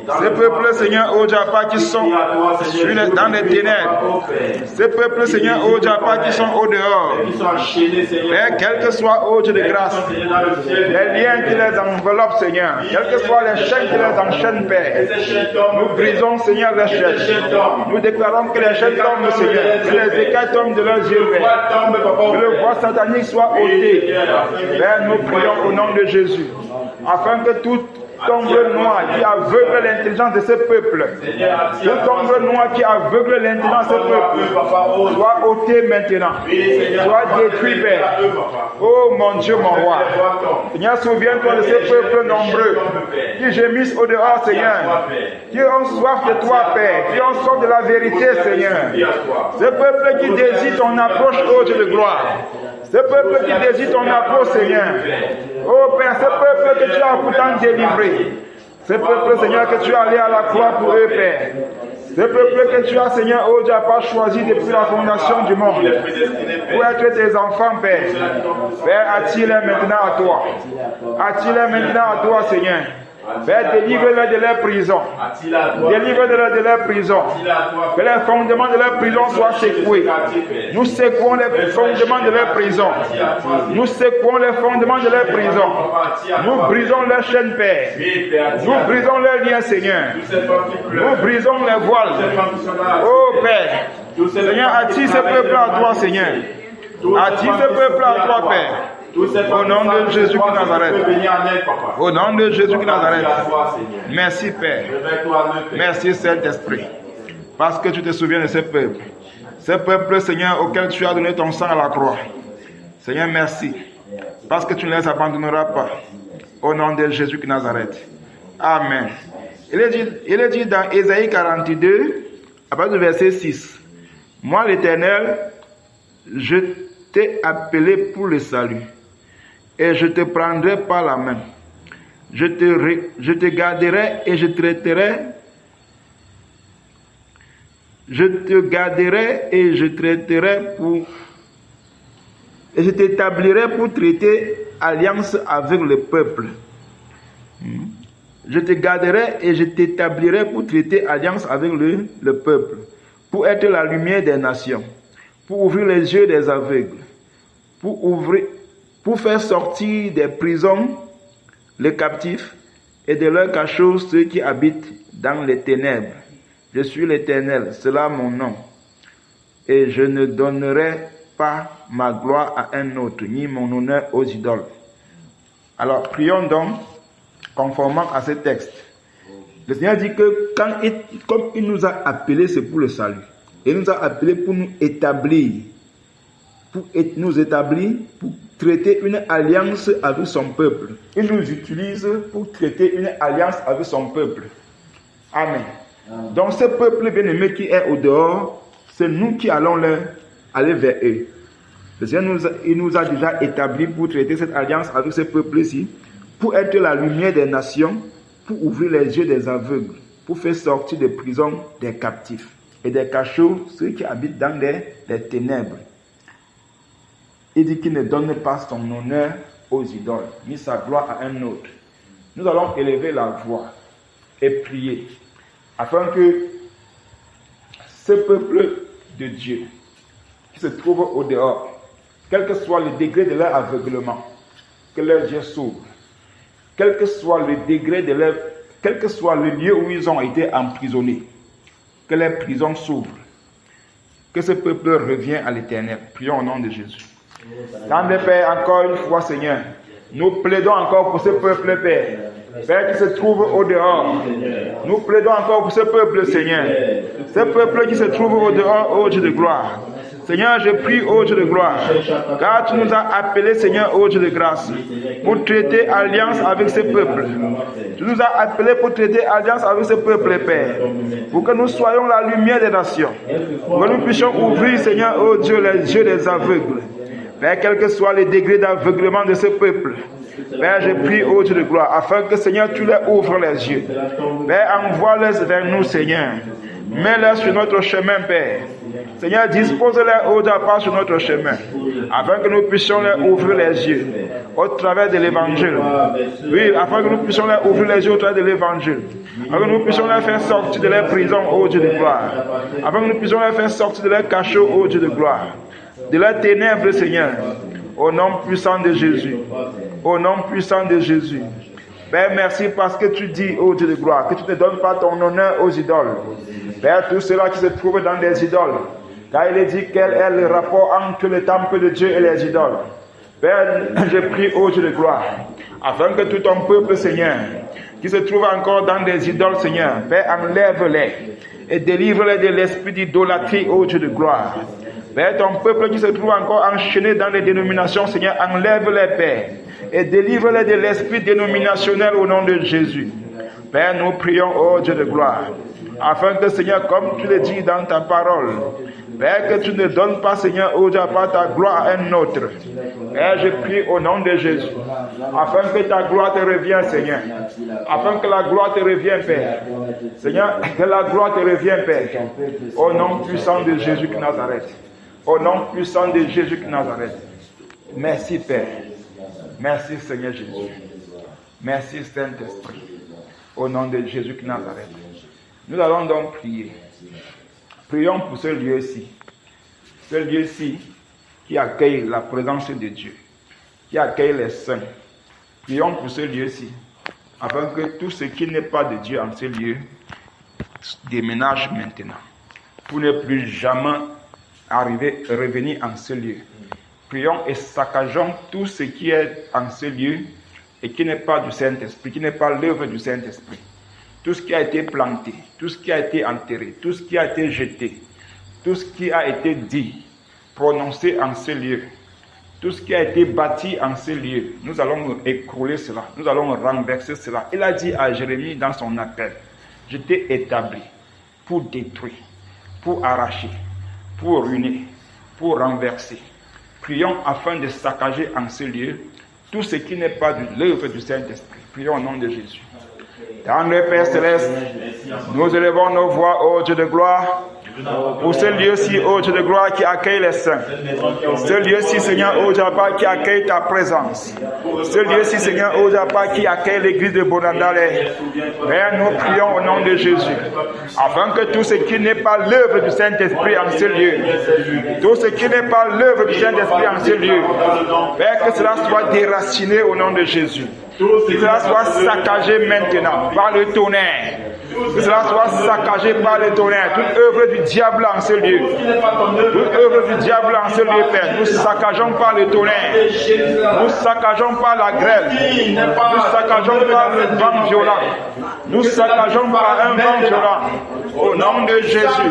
Ce peuple, Seigneur, au Japa, qui sont dans les ténèbres. Ce peuple, Seigneur, au Japa, qui sont au dehors. Père, quel que soit, ô Dieu de grâce, les liens qui les enveloppent, Seigneur, quelles que soient les chaînes qui les enchaînent, Père, nous brisons, Seigneur, les chaînes. Nous déclarons que les chaînes tombent, Seigneur, que les écailles tombent de leurs yeux, Père. Que le voile satanique soit ôté. Père, nous prions au nom de Jésus, afin que toute ombre noire qui aveugle l'intelligence de ce peuple, toute ombre noire qui aveugle l'intelligence de ce peuple, soit ôté maintenant, soit détruit, Père. Oh mon Dieu, mon roi. Seigneur, souviens-toi de ces peuples nombreux qui gémissent au dehors, Seigneur, qui ont soif de toi, Père, qui ont soif de la vérité, Seigneur. Ce peuple qui désire ton approche, ô Dieu de gloire. Ce peuple qui désire ton approche, Seigneur. Oh Père, ce peuple que tu as pourtant délivré. Ce peuple, Seigneur, que tu as allé à la croix pour eux, Père. Ce peuple que tu as, Seigneur, oh Dieu, pas choisi depuis la fondation du monde pour être tes enfants, Père. Père, attire-les maintenant à toi. Attire-les maintenant à toi, Seigneur. Père, délivre-les de leur prison. Délivre-les de leur prison. Que les fondements de leur prison soient secoués. Nous secouons les fondements de leur prison. Nous secouons les fondements de leur prison. Nous brisons leurs chaînes, Père. Nous brisons leurs liens, Seigneur. Nous brisons les voiles. Oh Père, Seigneur, attire ce peuple à toi, Seigneur. Attire ce peuple à toi, Père. Au nom de Jésus de Nazareth. Au nom de Jésus de Nazareth. Merci, Père. Merci, Saint-Esprit. Parce que tu te souviens de ce peuple. Ce peuple, Seigneur, auquel tu as donné ton sang à la croix. Seigneur, merci. Parce que tu ne les abandonneras pas. Au nom de Jésus de Nazareth. Amen. Il est dit dans Ésaïe 42, à partir du verset 6. Moi, l'Éternel, je t'ai appelé pour le salut. Et je te prendrai par la main. Je te garderai et je traiterai. Je te garderai et je traiterai pour. Et je t'établirai pour traiter alliance avec le peuple. Je te garderai et je t'établirai pour traiter alliance avec le peuple. Pour être la lumière des nations. Pour ouvrir les yeux des aveugles. Pour faire sortir des prisons les captifs et de leurs cachots ceux qui habitent dans les ténèbres. Je suis l'Éternel, cela mon nom. Et je ne donnerai pas ma gloire à un autre, ni mon honneur aux idoles. Alors, prions donc, conformément à ce texte. Le Seigneur dit que comme il nous a appelés, c'est pour le salut. Il nous a appelés pour nous établir. Pour traiter une alliance avec son peuple. Il nous utilise pour traiter une alliance avec son peuple. Amen. Donc ce peuple bien-aimé qui est au dehors, c'est nous qui allons aller vers eux. Le Seigneur nous a déjà établis pour traiter cette alliance avec ce peuple-ci, pour être la lumière des nations, pour ouvrir les yeux des aveugles, pour faire sortir des prisons des captifs et des cachots ceux qui habitent dans les ténèbres. Il dit qu'il ne donne pas son honneur aux idoles, ni sa gloire à un autre. Nous allons élever la voix et prier, afin que ce peuple de Dieu, qui se trouve au dehors, quel que soit le degré de leur aveuglement, que leurs yeux s'ouvrent, quel que soit le degré de leur, quel que soit le lieu où ils ont été emprisonnés, que les prisons s'ouvrent, que ce peuple revienne à l'Éternel. Prions au nom de Jésus. Tendre Père, encore une fois, Seigneur, nous plaidons encore pour ce peuple, Père. Père qui se trouve au dehors. Nous plaidons encore pour ce peuple, Seigneur. Ce peuple qui se trouve au dehors, ô Dieu de gloire. Seigneur, je prie, ô Dieu de gloire, car tu nous as appelés, Seigneur, ô Dieu de grâce, pour traiter alliance avec ce peuple. Tu nous as appelés pour traiter alliance avec ce peuple, Père, pour que nous soyons la lumière des nations, pour que nous puissions ouvrir, Seigneur, ô Dieu, les yeux des aveugles. Père, quel que soit le degré d'aveuglement de ce peuple, Père, je prie, ô Dieu de gloire, afin que, Seigneur, tu leur ouvres les yeux. Père, envoie-les vers nous, Seigneur. Mets-les sur notre chemin, Père. Seigneur, dispose-les, ô Dieu, pas sur notre chemin, afin que nous puissions leur ouvrir les yeux au travers de l'évangile. Oui, afin que nous puissions leur ouvrir les yeux au travers de l'évangile. Afin que nous puissions les faire sortir de leur prison, ô Dieu de gloire. Afin que nous puissions les faire sortir de leur cachot, ô Dieu de gloire. De la ténèbre, Seigneur, au nom puissant de Jésus, au nom puissant de Jésus. Père, merci parce que tu dis, ô Dieu de gloire, que tu ne donnes pas ton honneur aux idoles. Père, tous ceux-là qui se trouvent dans des idoles, car il est dit quel est le rapport entre le temple de Dieu et les idoles. Père, je prie, ô Dieu de gloire, afin que tout ton peuple, Seigneur, qui se trouvent encore dans des idoles, Seigneur. Père, enlève-les et délivre-les de l'esprit d'idolâtrie, ô Dieu de gloire. Père, ton peuple qui se trouve encore enchaîné dans les dénominations, Seigneur, enlève-les, Père, et délivre-les de l'esprit dénominationnel au nom de Jésus. Père, nous prions, ô Dieu de gloire, afin que, Seigneur, comme tu le dis dans ta parole, Père, que tu ne donnes pas, Seigneur, ô Dieu, pas ta gloire à un autre. Père, je prie au nom de Jésus, afin que ta gloire te revienne, Seigneur. Afin que la gloire te revienne, Père. Seigneur, que la gloire te revienne, Père. Au nom puissant de Jésus de Nazareth. Au nom puissant de Jésus de Nazareth. Merci, Père. Merci, Seigneur Jésus. Merci, Saint-Esprit. Au nom de Jésus de Nazareth. Nous allons donc prier. Prions pour ce lieu-ci. Ce lieu-ci qui accueille la présence de Dieu, qui accueille les saints. Prions pour ce lieu-ci, afin que tout ce qui n'est pas de Dieu en ce lieu déménage maintenant, pour ne plus jamais revenir en ce lieu. Prions et saccageons tout ce qui est en ce lieu et qui n'est pas du Saint-Esprit, qui n'est pas l'œuvre du Saint-Esprit. Tout ce qui a été planté, tout ce qui a été enterré, tout ce qui a été jeté, tout ce qui a été dit, prononcé en ce lieu, tout ce qui a été bâti en ce lieu, nous allons écrouler cela, nous allons renverser cela. Il a dit à Jérémie dans son appel, je t'ai établi pour détruire, pour arracher, pour ruiner, pour renverser. Prions afin de saccager en ce lieu tout ce qui n'est pas de l'œuvre du Saint-Esprit. Prions au nom de Jésus. Dans le Père Céleste, nous élevons nos voix, ô Dieu de gloire, pour ce lieu-ci, ô Dieu de gloire, qui accueille les saints. Ce lieu-ci, Seigneur, ô Dieu, qui accueille ta présence. Ce lieu-ci, Seigneur, ô Dieu, qui accueille l'église de Bonandale. Père, nous prions au nom de Jésus, afin que tout ce qui n'est pas l'œuvre du Saint-Esprit en ce lieu, tout ce qui n'est pas l'œuvre du Saint-Esprit en ce lieu, Père, que cela soit déraciné au nom de Jésus. Que cela soit saccagé maintenant par le tonnerre. Que cela soit saccagé par le tonnerre. Toute œuvre du diable en ce lieu. Toute œuvre du diable en ce lieu, Père. Nous saccageons par le tonnerre. Nous saccageons par la grêle. Nous saccageons par le vent violent. Nous saccageons par un vent violent. Au nom de Jésus.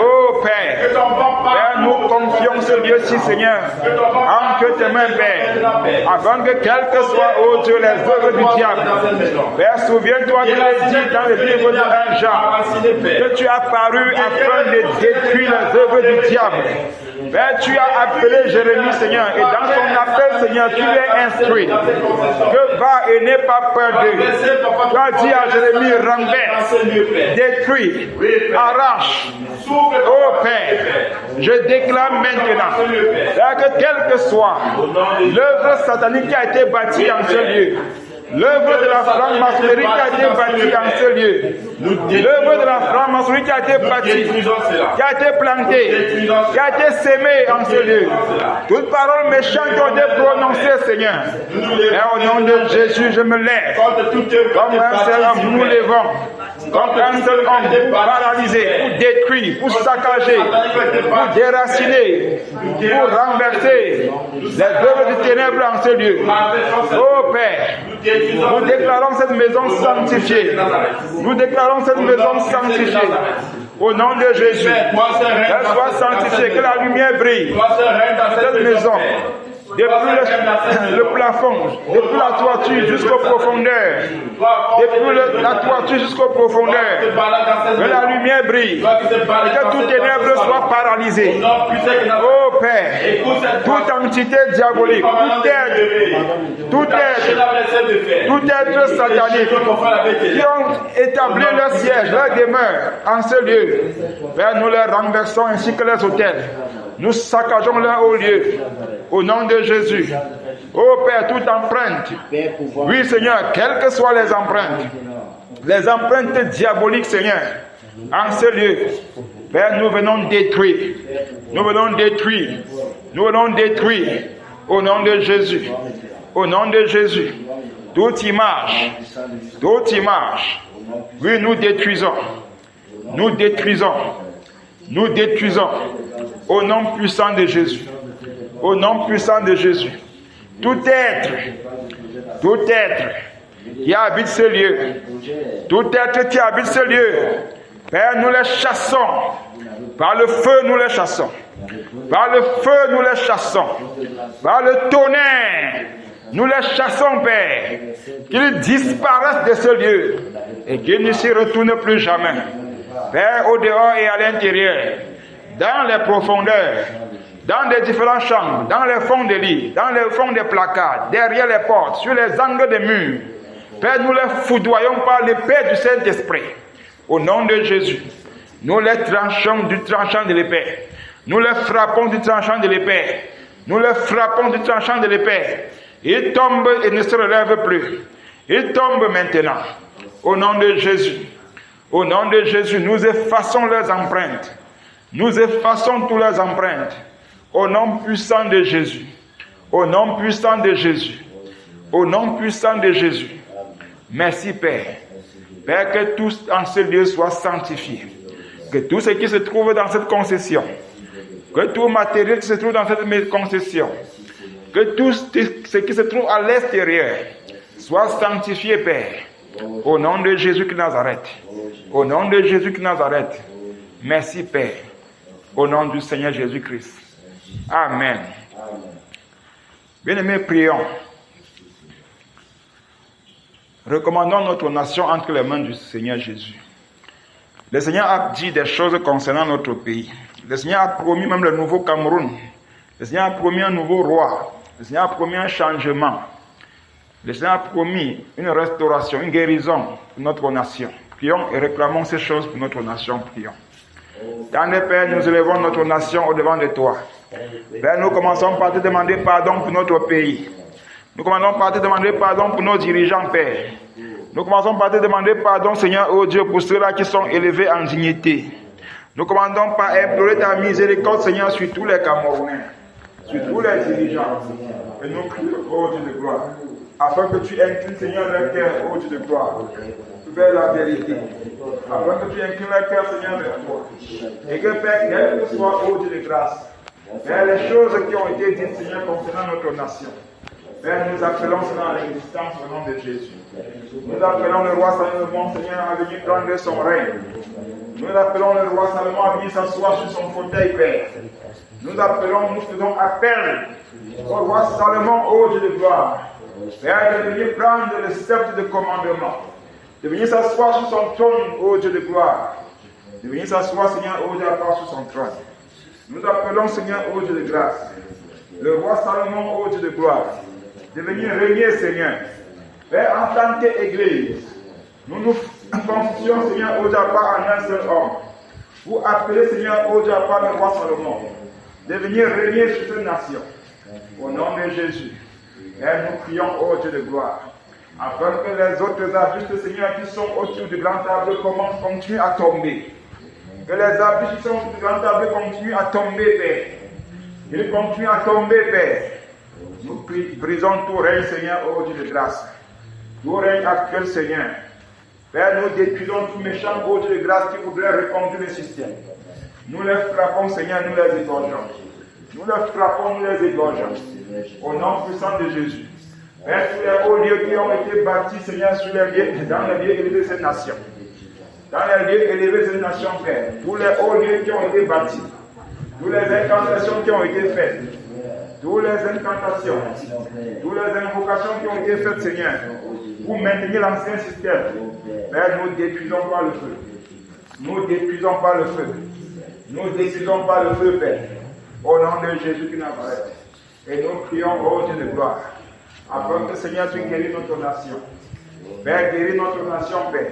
Oh Père. Père, nous confions ce lieu-ci, Seigneur, entre tes mains, Père. Afin que quel que soit, oh Dieu, les œuvres du diable. Père, souviens-toi que tu as dit dans le livre de 1 Jean que tu as apparu afin de détruire les œuvres du diable. Père, tu as appelé Jérémie, Seigneur, et dans son appel, Seigneur, tu l'as instruit que va et n'aie pas peur d'eux. Tu as dit à Jérémie, renverse, détruis, arrache. Oh Père, je déclare maintenant, Père, que quelle que soit l'œuvre satanique qui a été bâtie en ce lieu, l'œuvre de la franc-maçonnerie qui a été bâtie en ce lieu, l'œuvre de la franc-maçonnerie qui a été bâtie, qui a été plantée, qui a été sémée en ce lieu, toute parole méchante qui ont été prononcées, Seigneur, et au nom de Jésus, je me lève, comme un seul homme, nous nous levons, comme un seul homme, pour paralyser, pour détruire, pour saccager, pour déraciner, pour renverser les œuvres du ténèbre en ce lieu. Oh Père, nous déclarons cette maison sanctifiée. Nous déclarons cette maison sanctifiée. Au nom de Jésus, qu'elle soit sanctifiée, que la lumière brille dans cette maison. Depuis le plafond, depuis la toiture jusqu'aux profondeurs, depuis la toiture jusqu'aux profondeurs, que la lumière brille, que toute ténèbre soit paralysée. Oh Père, toute entité diabolique, tout être satanique qui ont établi leur siège, leur demeure en ce lieu, Père, nous les renversons ainsi que les autels. Nous saccageons leur haut lieu. Au nom de Jésus. Oh Père, toute empreinte. Oui Seigneur, quelles que soient les empreintes diaboliques, Seigneur, en ce lieu, Père, nous venons détruire. Nous venons détruire. Nous venons détruire. Au nom de Jésus. Au nom de Jésus. Toute image. Oui, nous détruisons. Nous détruisons. Nous détruisons. Au nom puissant de Jésus. Au nom puissant de Jésus. Tout être qui habite ce lieu, tout être qui habite ce lieu, Père, nous les chassons. Par le feu, nous les chassons. Par le feu, nous les chassons. Par le tonnerre, nous les chassons, Père. Qu'ils disparaissent de ce lieu et qu'ils ne s'y retournent plus jamais. Père, au dehors et à l'intérieur, dans les profondeurs, dans les différentes chambres, dans les fonds des lits, dans les fonds des placards, derrière les portes, sur les angles des murs. Père, nous les foudroyons par l'épée du Saint-Esprit. Au nom de Jésus, nous les tranchons du tranchant de l'épée. Nous les frappons du tranchant de l'épée. Nous les frappons du tranchant de l'épée. Ils tombent et ne se relèvent plus. Ils tombent maintenant. Au nom de Jésus. Au nom de Jésus, nous effaçons leurs empreintes. Nous effaçons toutes leurs empreintes. Au nom puissant de Jésus. Au nom puissant de Jésus. Au nom puissant de Jésus. Merci Père. Père, que tout en ce lieu soit sanctifié. Que tout ce qui se trouve dans cette concession, que tout matériel qui se trouve dans cette concession, que tout ce qui se trouve à l'extérieur soit sanctifié, Père. Au nom de Jésus de Nazareth. Au nom de Jésus de Nazareth. Merci, Père. Au nom du Seigneur Jésus-Christ. Amen. Bien-aimés, prions. Recommandons notre nation entre les mains du Seigneur Jésus. Le Seigneur a dit des choses concernant notre pays. Le Seigneur a promis même le nouveau Cameroun. Le Seigneur a promis un nouveau roi. Le Seigneur a promis un changement. Le Seigneur a promis une restauration, une guérison pour notre nation. Prions et réclamons ces choses pour notre nation. Prions. Dans les Pères, nous élevons notre nation au-devant de toi. Père, nous commençons par te demander pardon pour notre pays. Nous commençons par te demander pardon pour nos dirigeants, Père. Nous commençons par te demander pardon, Seigneur, oh Dieu, pour ceux-là qui sont élevés en dignité. Nous commandons par implorer ta miséricorde, Seigneur, sur tous les Camerounais, sur tous les dirigeants. Et nous prions, oh Dieu de gloire, afin que tu inclines, Seigneur, leur cœur, oh Dieu de gloire, vers la vérité. Afin que tu inclines leur cœur, Seigneur, vers toi. Et que, Père, quel que soit, oh Dieu de grâce, Père, les choses qui ont été dites, Seigneur, concernant notre nation. Père, nous appelons cela à l'existence au nom de Jésus. Nous appelons le roi Salomon, Seigneur, à venir prendre son règne. Nous appelons le roi Salomon à venir s'asseoir sur son fauteuil, Père. Nous faisons appel au roi Salomon, ô Dieu de gloire. Père, de venir prendre le sceptre de commandement. De venir s'asseoir sur son trône, ô Dieu de gloire. De venir s'asseoir, Seigneur, ô Dieu de gloire, sur son trône. Nous appelons, Seigneur, ô Dieu de grâce, le roi Salomon, ô Dieu de gloire, de venir régner, Seigneur. Père, en tant qu'Église, nous nous constituons, Seigneur, ô Dieu, en un seul homme. Pour appeler, Seigneur, ô Dieu, le roi Salomon, de venir régner sur cette nation. Au nom de Jésus. Père, nous prions, ô Dieu de gloire, afin que les autres arbustes, Seigneur, qui sont autour du grand arbre, continuent à tomber. Que les arbustes qui sont autour du grand arbre continuent à tomber, Père. Ils continuent à tomber, Père. Nous brisons tout règne, Seigneur, ô Dieu de grâce. Tout règne actuel, Seigneur. Père, nous détruisons tout méchant, ô Dieu de grâce, qui voudrait reconduire le système. Nous les frappons, Seigneur, nous les égorgeons. Nous les frappons, nous les égorgeons. Au nom puissant de Jésus. Père, tous les hauts lieux qui ont été bâtis, Seigneur, sur les lieux, dans les lieux élevés de cette nation. Dans les lieux élevés de cette nation, Père. Tous les hauts lieux qui ont été bâtis. Toutes les incantations qui ont été faites. Toutes les incantations. Toutes les invocations qui ont été faites, Seigneur. Pour maintenir l'ancien système. Père, nous détruisons par le feu. Nous détruisons par le feu. Nous détruisons par le feu, Père. Au nom de Jésus qui Nazareth. Et nous prions, ô Dieu de gloire, afin que, Seigneur, tu guéris notre nation. Père, guéris notre nation, Père.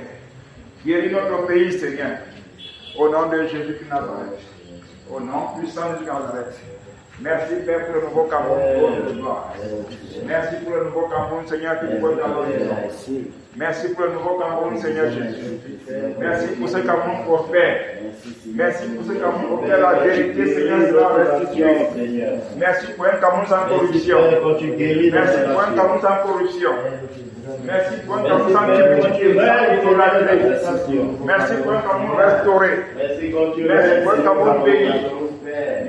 Guéris notre pays, Seigneur. Au nom de Jésus qui Nazareth. Au nom puissant de Nazareth. Merci, Père, pour le nouveau Cameroun, ô Dieu de gloire. Merci pour le nouveau Cameroun, Seigneur, qui nous voit dans l'horizon. Merci pour le nouveau Cameroun, Seigneur Jésus. Merci pour ce Cameroun prospère. Merci pour ce Cameroun auquel la vérité, Seigneur, sera restituée. Merci pour un Cameroun sans corruption. Merci pour un Cameroun sans corruption. Merci pour un Cameroun sans timidité, sans immoralité. Merci pour un Cameroun restauré. Merci pour un Cameroun béni.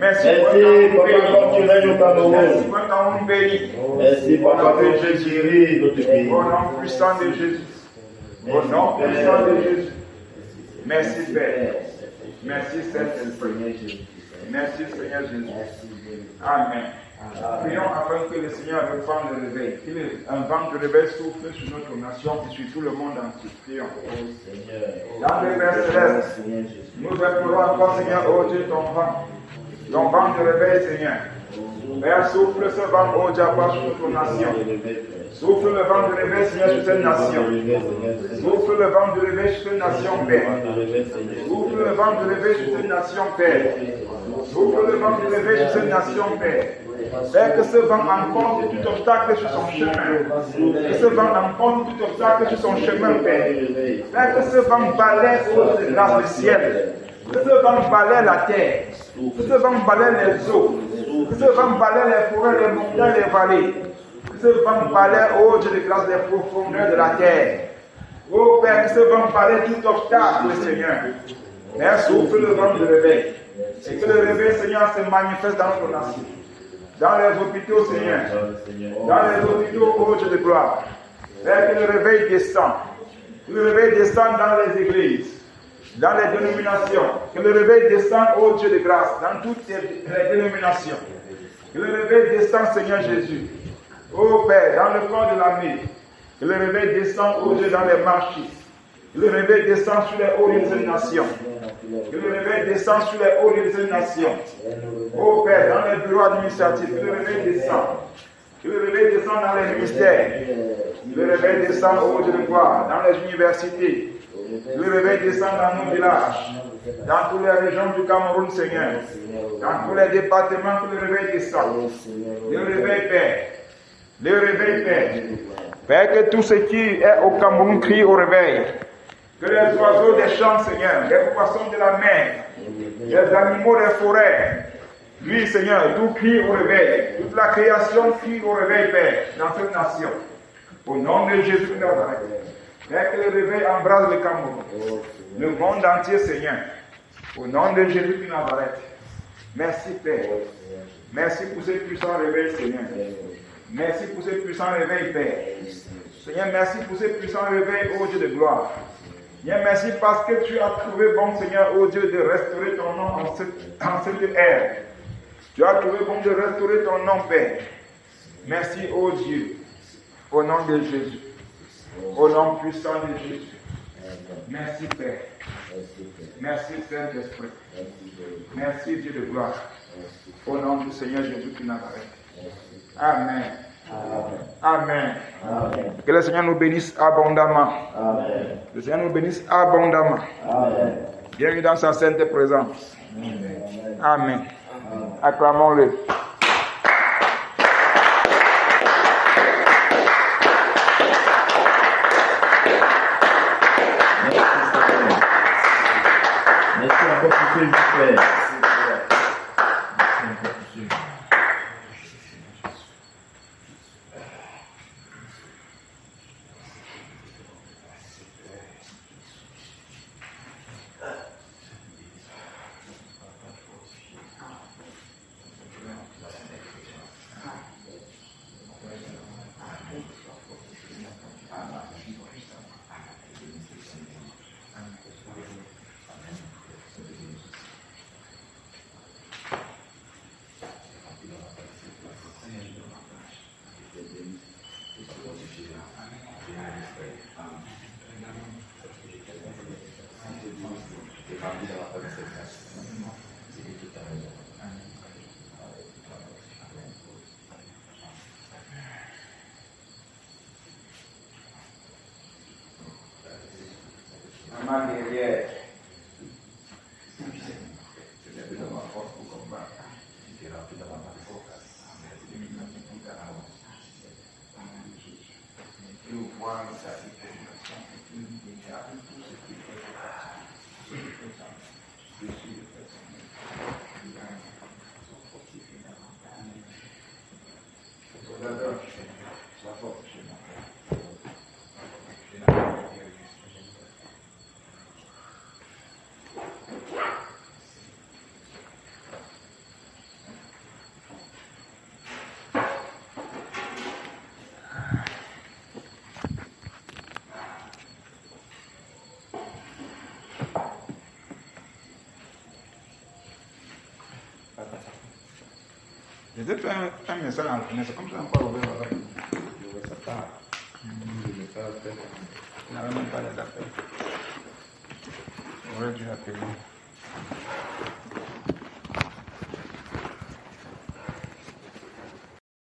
Merci pour un Cameroun béni. Merci pour un Cameroun nom béni. Merci Papa que tu guéris notre pays. Au nom puissant de Jésus. Au nom puissant de Jésus. Merci Père. Merci Saint-Esprit. Merci Seigneur Jésus. Amen. Prions afin que le Seigneur reprenne le réveil. Qu'il un vent de réveil souffle sur notre nation et sur tout le monde entier. Prions. Dans le Père Céleste, nous implorons encore, Seigneur, oh Dieu, ton vent de réveil, Seigneur. Père, souffle ce vent, oh Dieu, sur notre nation. Souffle le vent de réveil, Seigneur, sur cette nation. Souffle le vent de réveil sur cette nation, Père. Souffle le vent de réveil sur cette nation, Père. Souffle le vent de réveil sur cette nation, Père. Père, que ce vent emporte tout obstacle sur son chemin. Que ce vent emporte tout obstacle sur son chemin, Père. Père, que ce vent balaie aux grâces du ciel. Que ce vent balaie la terre. Que ce vent balaie les eaux. Que ce vent balaie les forêts, les montagnes, les vallées. Que ce vent balaie, ô Dieu de grâce, les profondeurs de la terre. Ô Père, que ce vent balaie tout obstacle, Seigneur. Père, souffle le vent de réveil. Et que le réveil, Seigneur, se manifeste dans notre nation. Dans les hôpitaux, Seigneur. Dans les hôpitaux, ô Dieu de gloire. Père, que le réveil descend. Que le réveil descend dans les églises. Dans les dénominations. Que le réveil descende, ô Dieu de grâce, dans toutes les dénominations. Que le réveil descende, Seigneur Jésus. Ô Père, dans le corps de l'armée. Que le réveil descende, ô Dieu, dans les marchés. Que le réveil descende sur les hauts de cette nation. Que le réveil descende sur les hauts de cette nation. Ô Père, dans les bureaux administratifs, que le réveil descende. Que le réveil descende dans les ministères. Que le réveil descende, ô Dieu de gloire, dans les universités. Que le réveil descende dans nos villages. Dans toutes les régions du Cameroun, Seigneur. Dans tous les départements, que le réveil descende. Le réveil, Père. Le réveil, Père. Père, que tout ce qui est au Cameroun crie au réveil. Que les oiseaux des champs, Seigneur, les poissons de la mer, les animaux des forêts, lui, Seigneur, tout crie au réveil. Toute la création crie au réveil, Père, dans cette nation. Au nom de Jésus de Nazareth. Père, que le réveil embrasse le Cameroun, le monde entier, Seigneur. Au nom de Jésus de Nazareth. Merci, Père. Merci pour ce puissant réveil, Seigneur. Merci pour ce puissant réveil, Père. Seigneur, merci pour ce puissant réveil, ô Dieu de gloire. Seigneur, merci parce que tu as trouvé bon, Seigneur, ô Dieu, de restaurer ton nom en cette ère. Tu as trouvé bon de restaurer ton nom, Père. Merci, ô Dieu, au nom de Jésus. Au nom puissant de Jésus. Merci, Père. Merci, Saint-Esprit. Merci, Dieu de gloire. Au nom du Seigneur Jésus qui Nazareth. Amen. Amen. Amen. Que le Seigneur nous bénisse abondamment. Amen. Le Seigneur nous bénisse abondamment. Amen. Bienvenue dans sa sainte présence. Amen. Amen. Acclamons-le. Merci encore pour ce que vous faites. Maman guerrière. C'était plus dans ma force pour combattre. J'étais rempli dans ma force. Et au voir le sacrifice, il a tout ce qu'il faut. La force chez moi. J'ai fait un message en finesse, c'est comme ça encore ouvert là. Ça part. Il n'avait même pas les appels. J'aurais dû appeler.